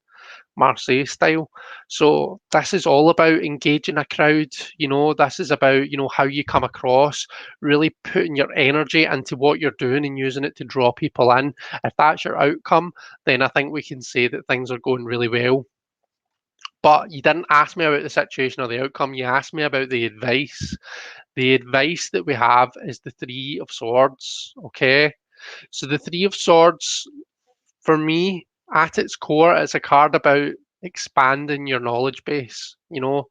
Marseille style. So this is all about engaging a crowd. This is about how you come across, really putting your energy into what you're doing and using it to draw people in. If that's your outcome, then I think we can say that things are going really well. But you didn't ask me about the situation or the outcome. You asked me about the advice. The advice that we have is the Three of Swords. Okay. So the Three of Swords, for me, at its core, it's a card about expanding your knowledge base, the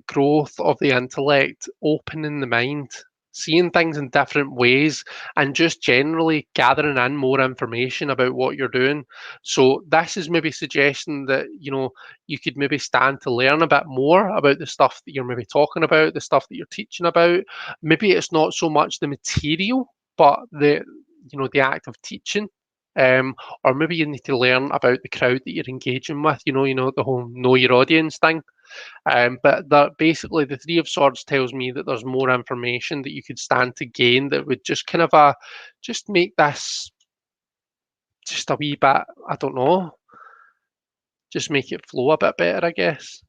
growth of the intellect, opening the mind, seeing things in different ways, and just generally gathering in more information about what you're doing. So this is maybe suggesting that, you could maybe stand to learn a bit more about the stuff that you're maybe talking about, the stuff that you're teaching about. Maybe it's not so much the material, but the act of teaching. Or maybe you need to learn about the crowd that you're engaging with, the whole know your audience thing. But that basically the Three of Swords tells me that there's more information that you could stand to gain that would just kind of just make this just a wee bit, I don't know, just make it flow a bit better, I guess.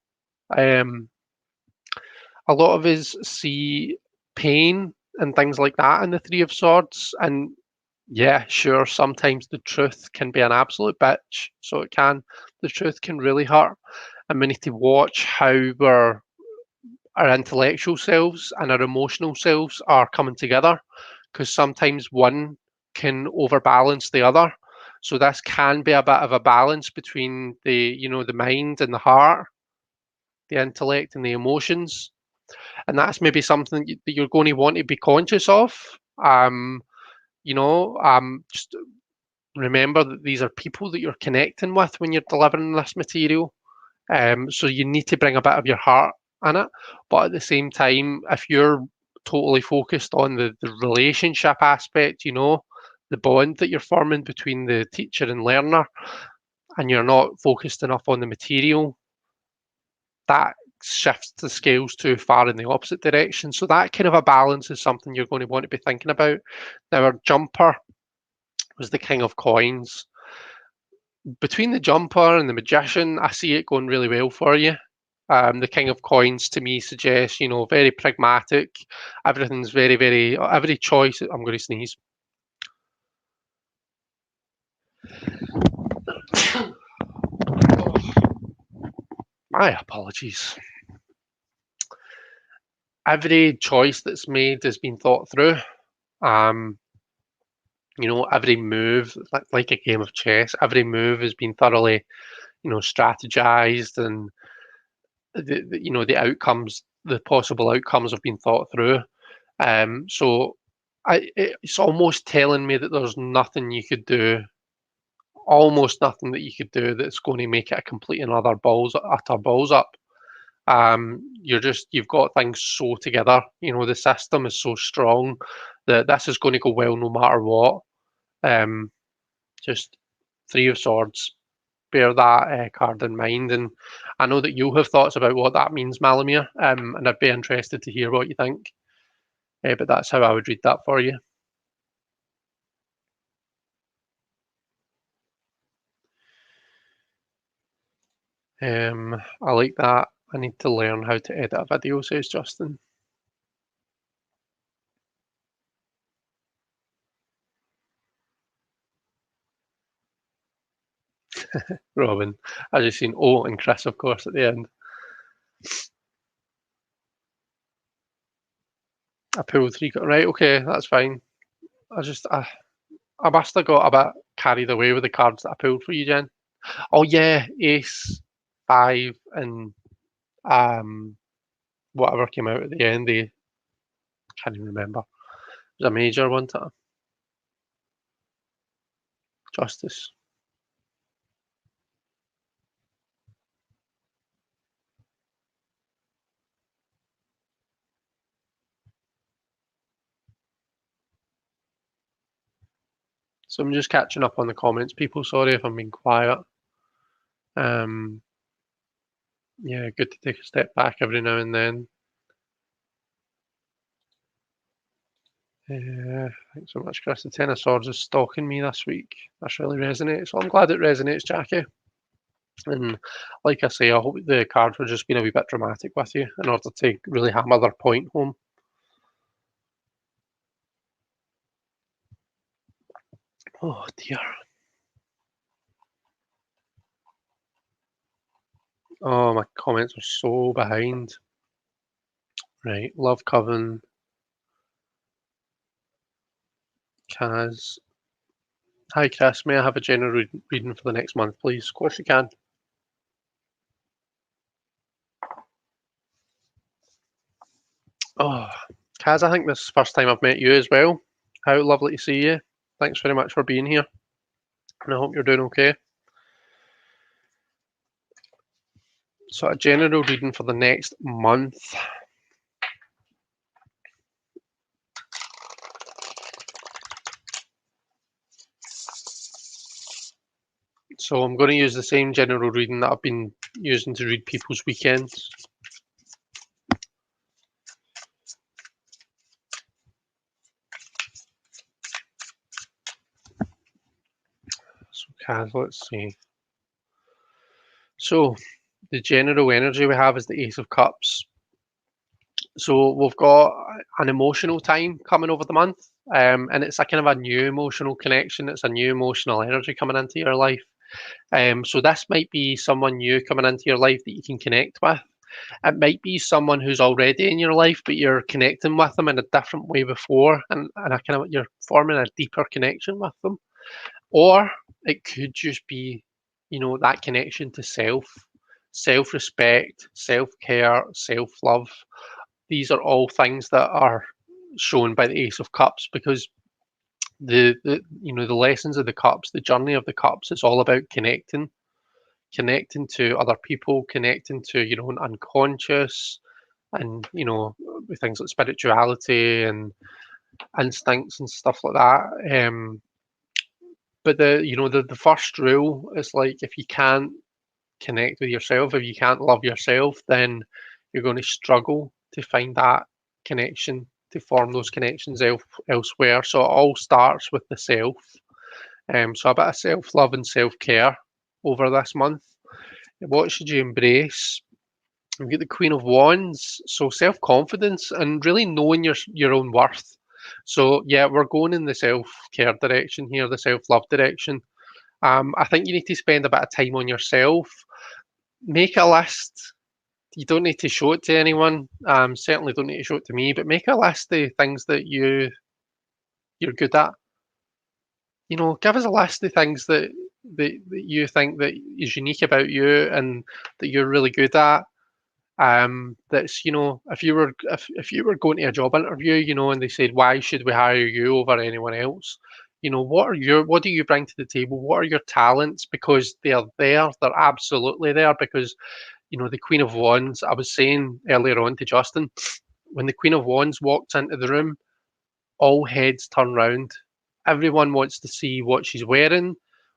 Um, a lot of us see pain and things like that in the Three of Swords, and yeah, sure, sometimes the truth can be an absolute bitch, so it can. The truth can really hurt, and we need to watch how we're our intellectual selves and our emotional selves are coming together, because sometimes one can overbalance the other. So this can be a bit of a balance between the mind and the heart, the intellect and the emotions, and that's maybe something that you're going to want to be conscious of. Um, just remember that these are people that you're connecting with when you're delivering this material. So you need to bring a bit of your heart in it, but at the same time, if you're totally focused on the relationship aspect, the bond that you're forming between the teacher and learner, and you're not focused enough on the material, that shifts the scales too far in the opposite direction. So that kind of a balance is something you're going to want to be thinking about. Now, our jumper was the king of coins. Between the jumper and the magician, I see it going really well for you. The king of coins to me suggests, very pragmatic. Everything's very, very, every choice. I'm going to sneeze. My apologies. Every choice that's made has been thought through. Um, every move, like a game of chess, every move has been thoroughly, strategized, and the outcomes, the possible outcomes have been thought through. So it's almost telling me that there's nothing you could do, almost nothing that you could do that's going to make it a complete and utter balls up. You've got things so together. The system is so strong that this is going to go well no matter what. Just Three of Swords. Bear that card in mind, and I know that you'll have thoughts about what that means, Malamir, and I'd be interested to hear what you think. But that's how I would read that for you. I like that. I need to learn how to edit a video, says Justin. Robin, as you've seen, and Chris, of course, at the end. I pulled three. Right, okay, that's fine. I must have got a bit carried away with the cards that I pulled for you, Jen. Oh yeah, Ace, 5, and whatever came out at the end. They can't even remember. It was a major one. Justice. So I'm just catching up on the comments, people. Sorry if I'm being quiet. Yeah, good to take a step back every now and then. Thanks so much, Chris. The Ten of Swords is stalking me this week. That's really resonates. So I'm glad it resonates, Jackie. And like I say, I hope the cards were just being a wee bit dramatic with you in order to really hammer their point home. Oh dear. Oh, my comments are so behind. Right, Love Coven. Kaz. Hi, Chris. May I have a general reading for the next month, please? Of course you can. Oh, Kaz, I think this is the first time I've met you as well. How lovely to see you. Thanks very much for being here. And I hope you're doing okay. So a general reading for the next month. So I'm going to use the same general reading that I've been using to read people's weekends. So Kaz, let's see. So the general energy we have is the Ace of Cups. So we've got an emotional time coming over the month, and it's a kind of a new emotional connection. It's a new emotional energy coming into your life. So this might be someone new coming into your life that you can connect with. It might be someone who's already in your life, but you're connecting with them in a different way before, and a kind of you're forming a deeper connection with them. Or it could just be, that connection to self, self-respect, self-care, self-love. These are all things that are shown by the Ace of Cups, because the lessons of the cups, the journey of the cups, is all about connecting to other people, connecting to your own unconscious, and with things like spirituality and instincts and stuff like that. But the first rule is, like, if you can't connect with yourself, if you can't love yourself, then you're going to struggle to find that connection, to form those connections elsewhere. So it all starts with the self. So a bit of self-love and self-care over this month. What should you embrace? We've got the Queen of Wands, so self-confidence and really knowing your own worth. So yeah, we're going in the self-care direction here, the self-love direction. I think you need to spend a bit of time on yourself. Make a list. You don't need to show it to anyone. Certainly don't need to show it to me, but make a list of things that you're good at. Give us a list of things that you think that is unique about you and that you're really good at. That's if you were going to a job interview, and they said, why should we hire you over anyone else? What do you bring to the table? What are your talents? Because they're absolutely there. Because the Queen of Wands, I was saying earlier on to Justin, when the Queen of Wands walks into the room, all heads turn round. Everyone wants to see what she's wearing,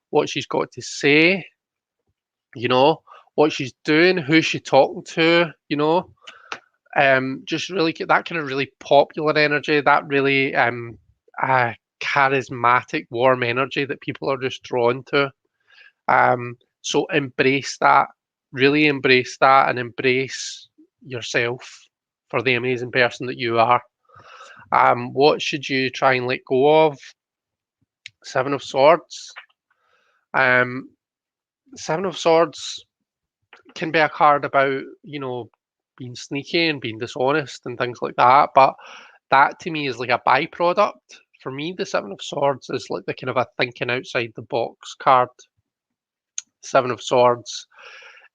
what she's got to say, you know, what she's doing, who she's talking to, just really get that kind of really popular energy, that really charismatic, warm energy that people are just drawn to. So embrace that, really embrace that, and embrace yourself for the amazing person that you are. What should you try and let go of? Seven of Swords. Um, Seven of Swords can be a card about, being sneaky and being dishonest and things like that. But that to me is like a byproduct. For me, the Seven of Swords is like the kind of a thinking outside the box card. Seven of Swords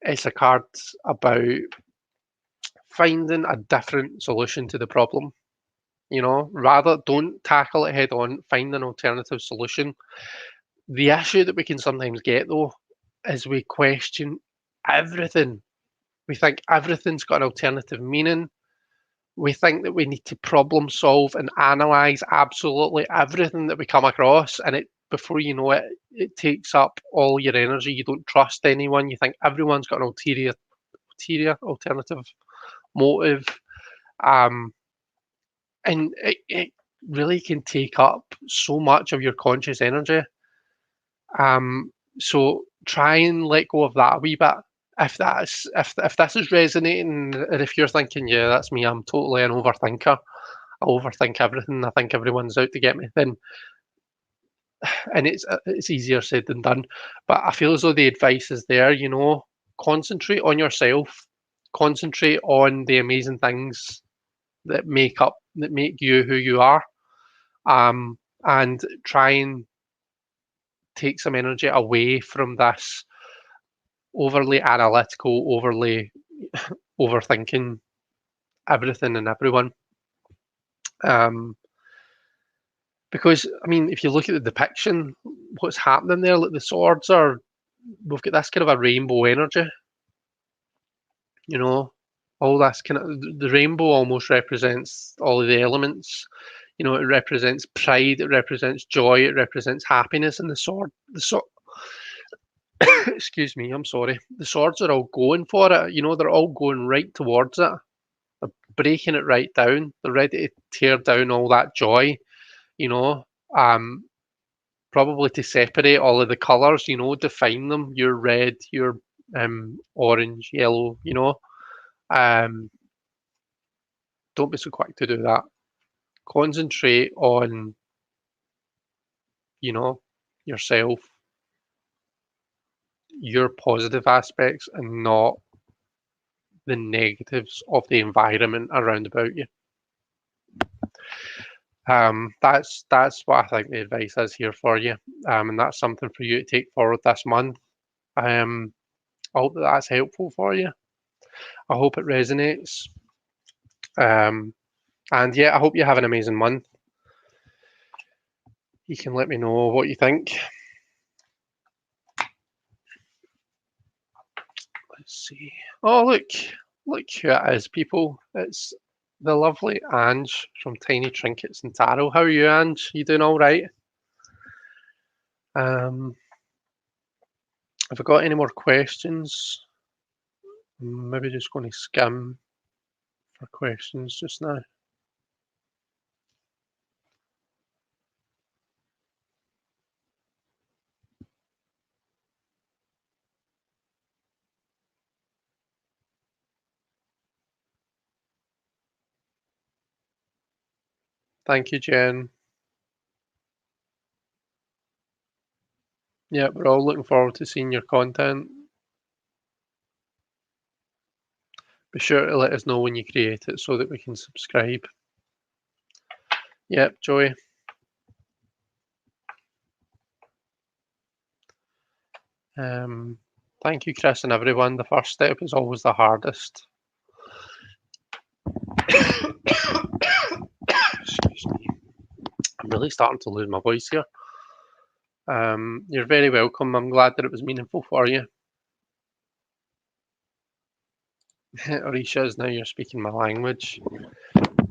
is a card about finding a different solution to the problem. Rather don't tackle it head on, find an alternative solution. The issue that we can sometimes get, though, is we question everything. We think everything's got an alternative meaning. We think that we need to problem solve and analyze absolutely everything that we come across, and before you know it, it takes up all your energy. You don't trust anyone. You think everyone's got an ulterior alternative motive, um, and it really can take up so much of your conscious energy. So try and let go of that a wee bit. If this is resonating, and if you're thinking, yeah, that's me, I'm totally an overthinker. I overthink everything. I think everyone's out to get me. And it's easier said than done. But I feel as though the advice is there. Concentrate on yourself. Concentrate on the amazing things that make you who you are. And try and take some energy away from this overly analytical, overly overthinking everything and everyone. Because I mean, if you look at the depiction, what's happening there, like the swords we've got this kind of a rainbow energy, all this kind of the rainbow almost represents all of the elements. It represents pride, it represents joy, it represents happiness, and the sword, excuse me, I'm sorry. The swords are all going for it. They're all going right towards it. They're breaking it right down. They're ready to tear down all that joy. You know, um, Probably to separate all of the colours. Define them. You're red. You're orange, yellow. Um, don't be so quick to do that. Concentrate on yourself, your positive aspects, and not the negatives of the environment around about you. That's what I think the advice is here for you, and that's something for you to take forward this month. I hope that that's helpful for you. I hope it resonates. And yeah, I hope you have an amazing month. You can let me know what you think. Let's see. Oh, look who it is, people. It's the lovely Ange from Tiny Trinkets and Tarot. How are you, Ange? You doing all right? Have I got any more questions? I'm maybe just going to skim for questions just now. Thank you, Jen. Yeah, we're all looking forward to seeing your content. Be sure to let us know when you create it so that we can subscribe. Yep, Joey. Thank you, Chris, and everyone. The first step is always the hardest. Excuse me. I'm really starting to lose my voice here. You're very welcome. I'm glad that it was meaningful for you. Orisha is now you're speaking my language.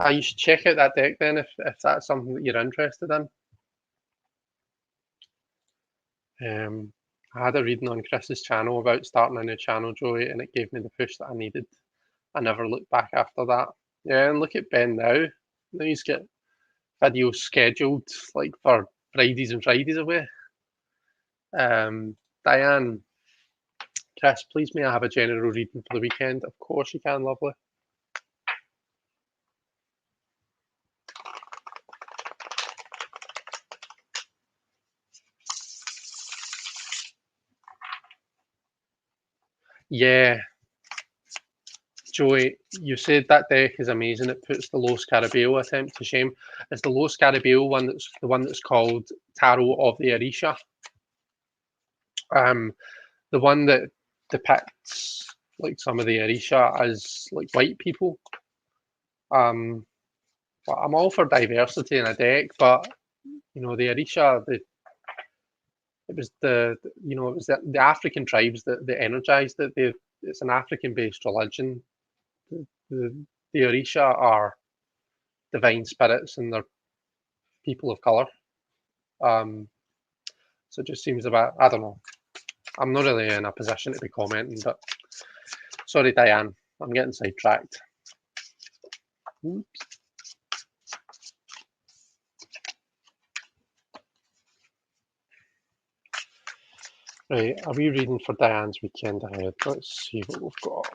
You should check out that deck then if that's something that you're interested in. I had a reading on Chris's channel about starting a new channel, Joey, and it gave me the push that I needed. I never looked back after that. Yeah, and look at Ben now. Now he's got videos scheduled like for Fridays and Fridays away. Diane, Chris, please may I have a general reading for the weekend? Of course you can, lovely. Yeah, Joey, you said that deck is amazing. It puts the Los Carabeo attempt to shame. It's the Los Carabeo one that's the one that's called Tarot of the Orisha. The one that depicts like some of the Orisha as like white people. I'm all for diversity in a deck, but you know the Orisha, it was the African tribes that energized it. It's an African-based religion. The Orisha are divine spirits and they're people of color. So it just seems a bit, I don't know. I'm not really in a position to be commenting, but sorry, Diane, I'm getting sidetracked. Oops. Right, are we reading for Diane's weekend ahead? Let's see what we've got.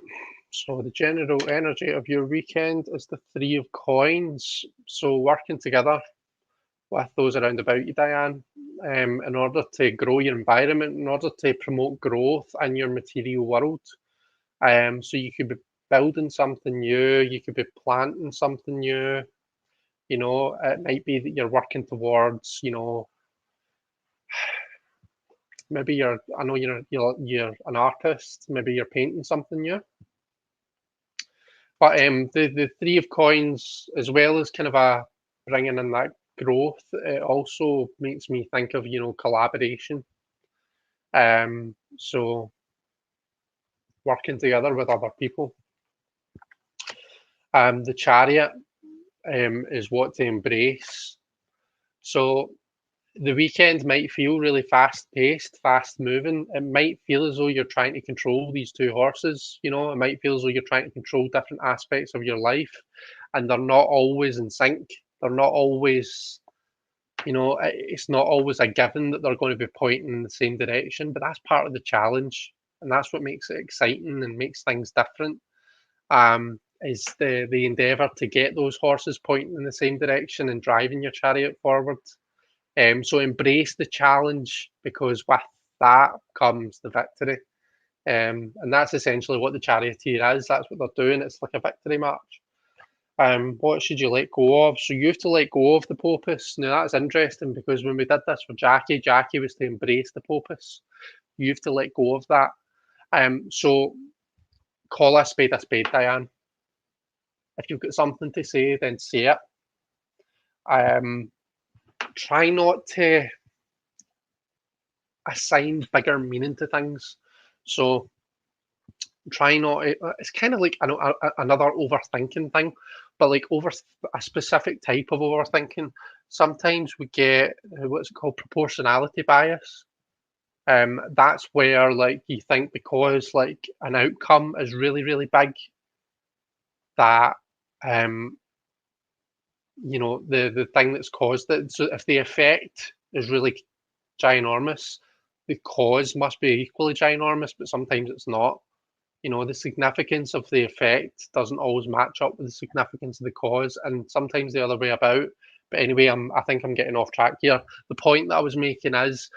So the general energy of your weekend is the Three of Coins. So working together with those around about you, Diane, in order to grow your environment, in order to promote growth in your material world. So you could be building something new, you could be planting something new. You know, it might be that you're working towards, you know, maybe I know you're an artist, maybe you're painting something new. But the Three of Coins, as well as kind of a bringing in that growth, it also makes me think of, you know, collaboration. So working together with other people. The Chariot is what to embrace. So the weekend might feel really fast paced, fast moving. It might feel as though you're trying to control these two horses. You know, it might feel as though you're trying to control different aspects of your life, and they're not always in sync. They're not always, you know, it's not always a given that they're going to be pointing in the same direction, but that's part of the challenge, and that's what makes it exciting and makes things different. Is the endeavour to get those horses pointing in the same direction and driving your chariot forward. So embrace the challenge because with that comes the victory. And that's essentially what the charioteer is. That's what they're doing. It's like a victory march. What should you let go of? So you have to let go of the Popus. Now that's interesting because when we did this for Jackie, Jackie was to embrace the Popus. You have to let go of that. So call a spade, Diane. If you've got something to say, then say it. Try not to assign bigger meaning to things. So try not. It's kind of like another overthinking thing, but like over a specific type of overthinking. Sometimes we get what's it called, proportionality bias. That's where like you think because like an outcome is really really big, that the thing that's caused it. So if the effect is really ginormous, the cause must be equally ginormous, but sometimes it's not. The significance of the effect doesn't always match up with the significance of the cause, and sometimes the other way about. But anyway, I think I'm getting off track here. The point that I was making is,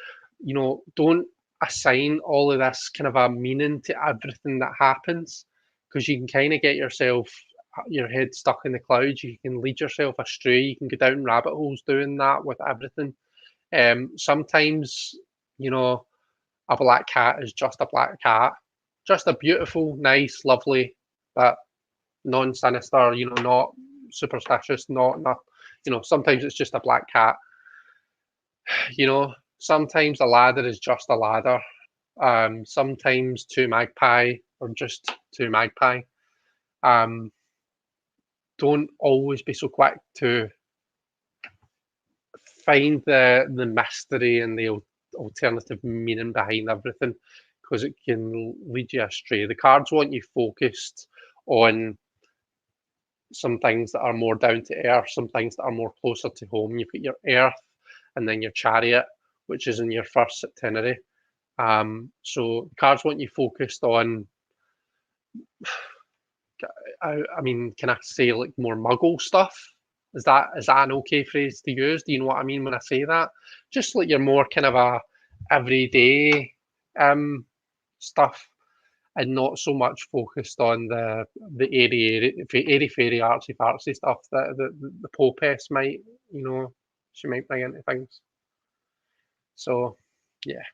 don't assign all of this kind of a meaning to everything that happens, because you can kind of get your head stuck in the clouds. You can lead yourself astray. You can go down rabbit holes doing that with everything. Sometimes, a black cat is just a black cat, just a beautiful, nice, lovely, but non-sinister. Not superstitious. Not. Sometimes it's just a black cat. Sometimes a ladder is just a ladder. Sometimes two magpie or just two magpie. Don't always be so quick to find the mystery and the alternative meaning behind everything, because it can lead you astray. The cards want you focused on some things that are more down to earth, some things that are more closer to home. You've got your earth and then your chariot, which is in your first septenary. So the cards want you focused on, I mean, can I say like more muggle stuff? Is that an okay phrase to use? Do you know what I mean when I say that? Just like you're more kind of a everyday stuff, and not so much focused on the airy fairy artsy fartsy stuff that the Popes might, she might bring into things. So yeah,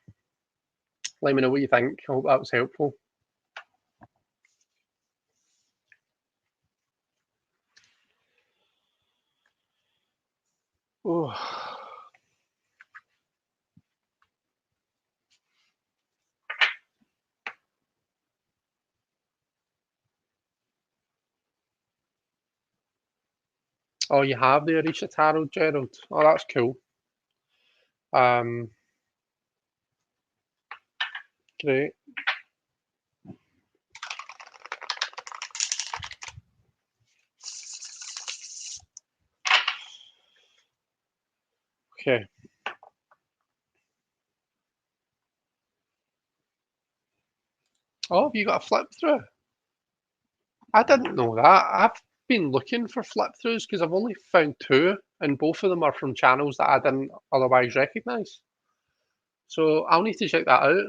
let me know what you think. I hope that was helpful. Oh. Oh, you have the Orisha Tarot, Gerald. Oh, that's cool. Great. Okay. Oh, have you got a flip through? I didn't know that. I've been looking for flip throughs because I've only found two, and both of them are from channels that I didn't otherwise recognise. So I'll need to check that out.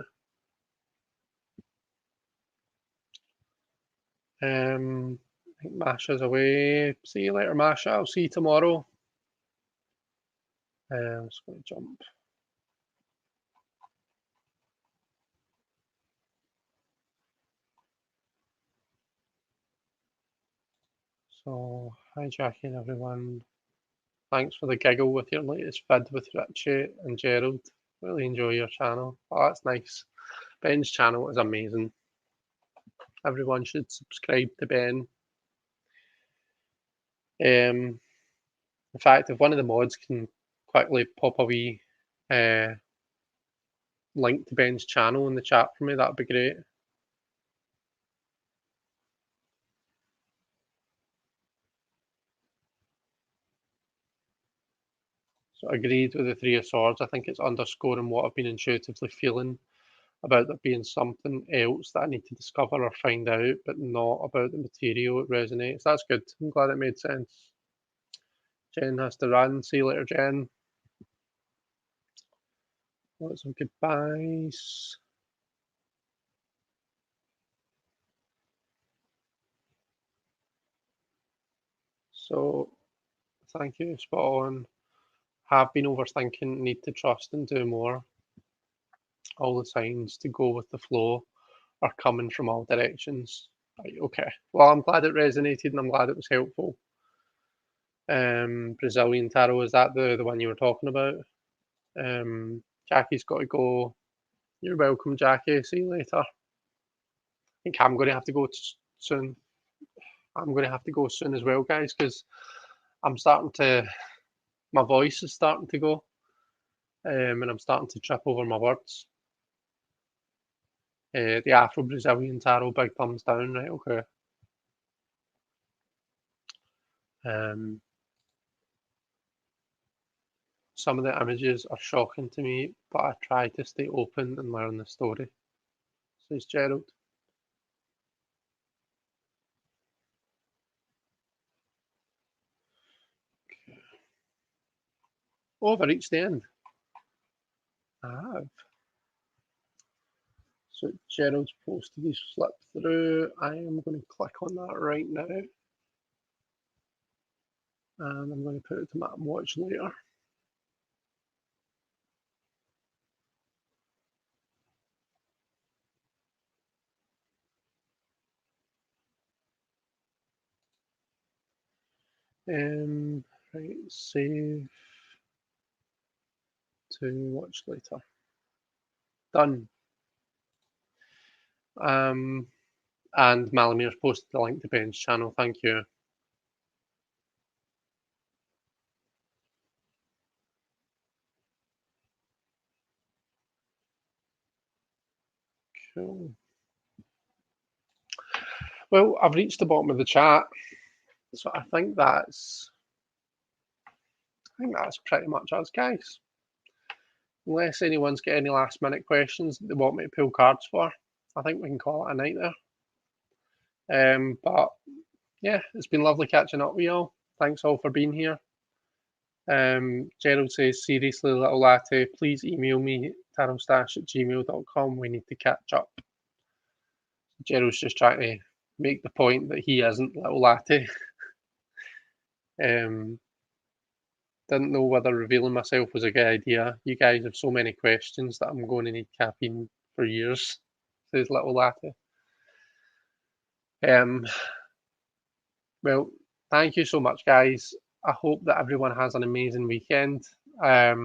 I think Masha's away. See you later, Masha. I'll see you tomorrow. I'm just going to jump. So, hijacking everyone. Thanks for the giggle with your latest vid with Richie and Gerald. Really enjoy your channel. Oh, that's nice. Ben's channel is amazing. Everyone should subscribe to Ben. In fact, if one of the mods can quickly pop a wee link to Ben's channel in the chat for me, that'd be great. So agreed with the Three of Swords. I think it's underscoring what I've been intuitively feeling about there being something else that I need to discover or find out, but not about the material. It resonates. That's good. I'm glad it made sense. Jen has to run. See you later, Jen. Got some goodbyes. So thank you, spot on. Have been overthinking, need to trust and do more. All the signs to go with the flow are coming from all directions. Right, okay. Well, I'm glad it resonated and I'm glad it was helpful. Brazilian tarot, is that the one you were talking about? Jackie's got to go. You're welcome, Jackie. See you later. I think I'm going to have to go soon. I'm going to have to go soon as well, guys, because I'm starting to. My voice is starting to go, and I'm starting to trip over my words. The Afro-Brazilian tarot, big thumbs down, right? Okay. Some of the images are shocking to me, but I try to stay open and learn the story, says Gerald. Oh, have I reached the end? I have. So Gerald's posted his flip through. I am going to click on that right now. And I'm going to put it to map and watch later. Right, save to watch later. Done. And Malamir's posted the link to Ben's channel. Thank you. Cool. Well, I've reached the bottom of the chat, so I think that's pretty much us, guys. Unless anyone's got any last minute questions that they want me to pull cards for, I think we can call it a night there. But yeah, it's been lovely catching up with y'all. Thanks all for being here. Gerald says, seriously, little latte, please email me tarotstash@gmail.com. We need to catch up. Gerald's just trying to make the point that he isn't little latte. Didn't know whether revealing myself was a good idea. You guys have so many questions that I'm going to need caffeine for years, says little latte. Well, thank you so much, guys. I hope that everyone has an amazing weekend. Try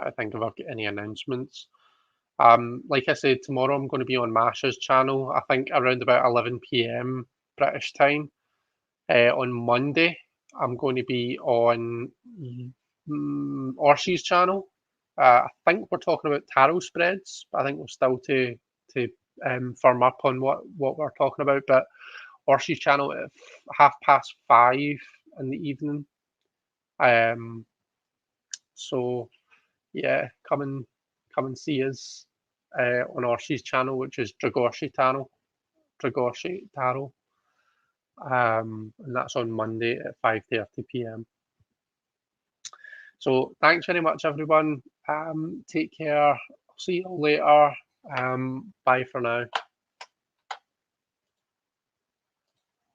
to think if I've got any announcements. Like I said, tomorrow I'm going to be on Masha's channel, I think around about 11 p.m. British time. On Monday, I'm going to be on Orshi's channel. I think we're talking about tarot spreads, but I think we're still to firm up on what we're talking about. But Orshi's channel at 5:30 in the evening. So yeah, come and see us on Orshi's channel, which is Dragorshi Tarot. And that's on Monday at 5:30 p.m. So thanks very much, everyone. Take care. See you all later. Bye for now.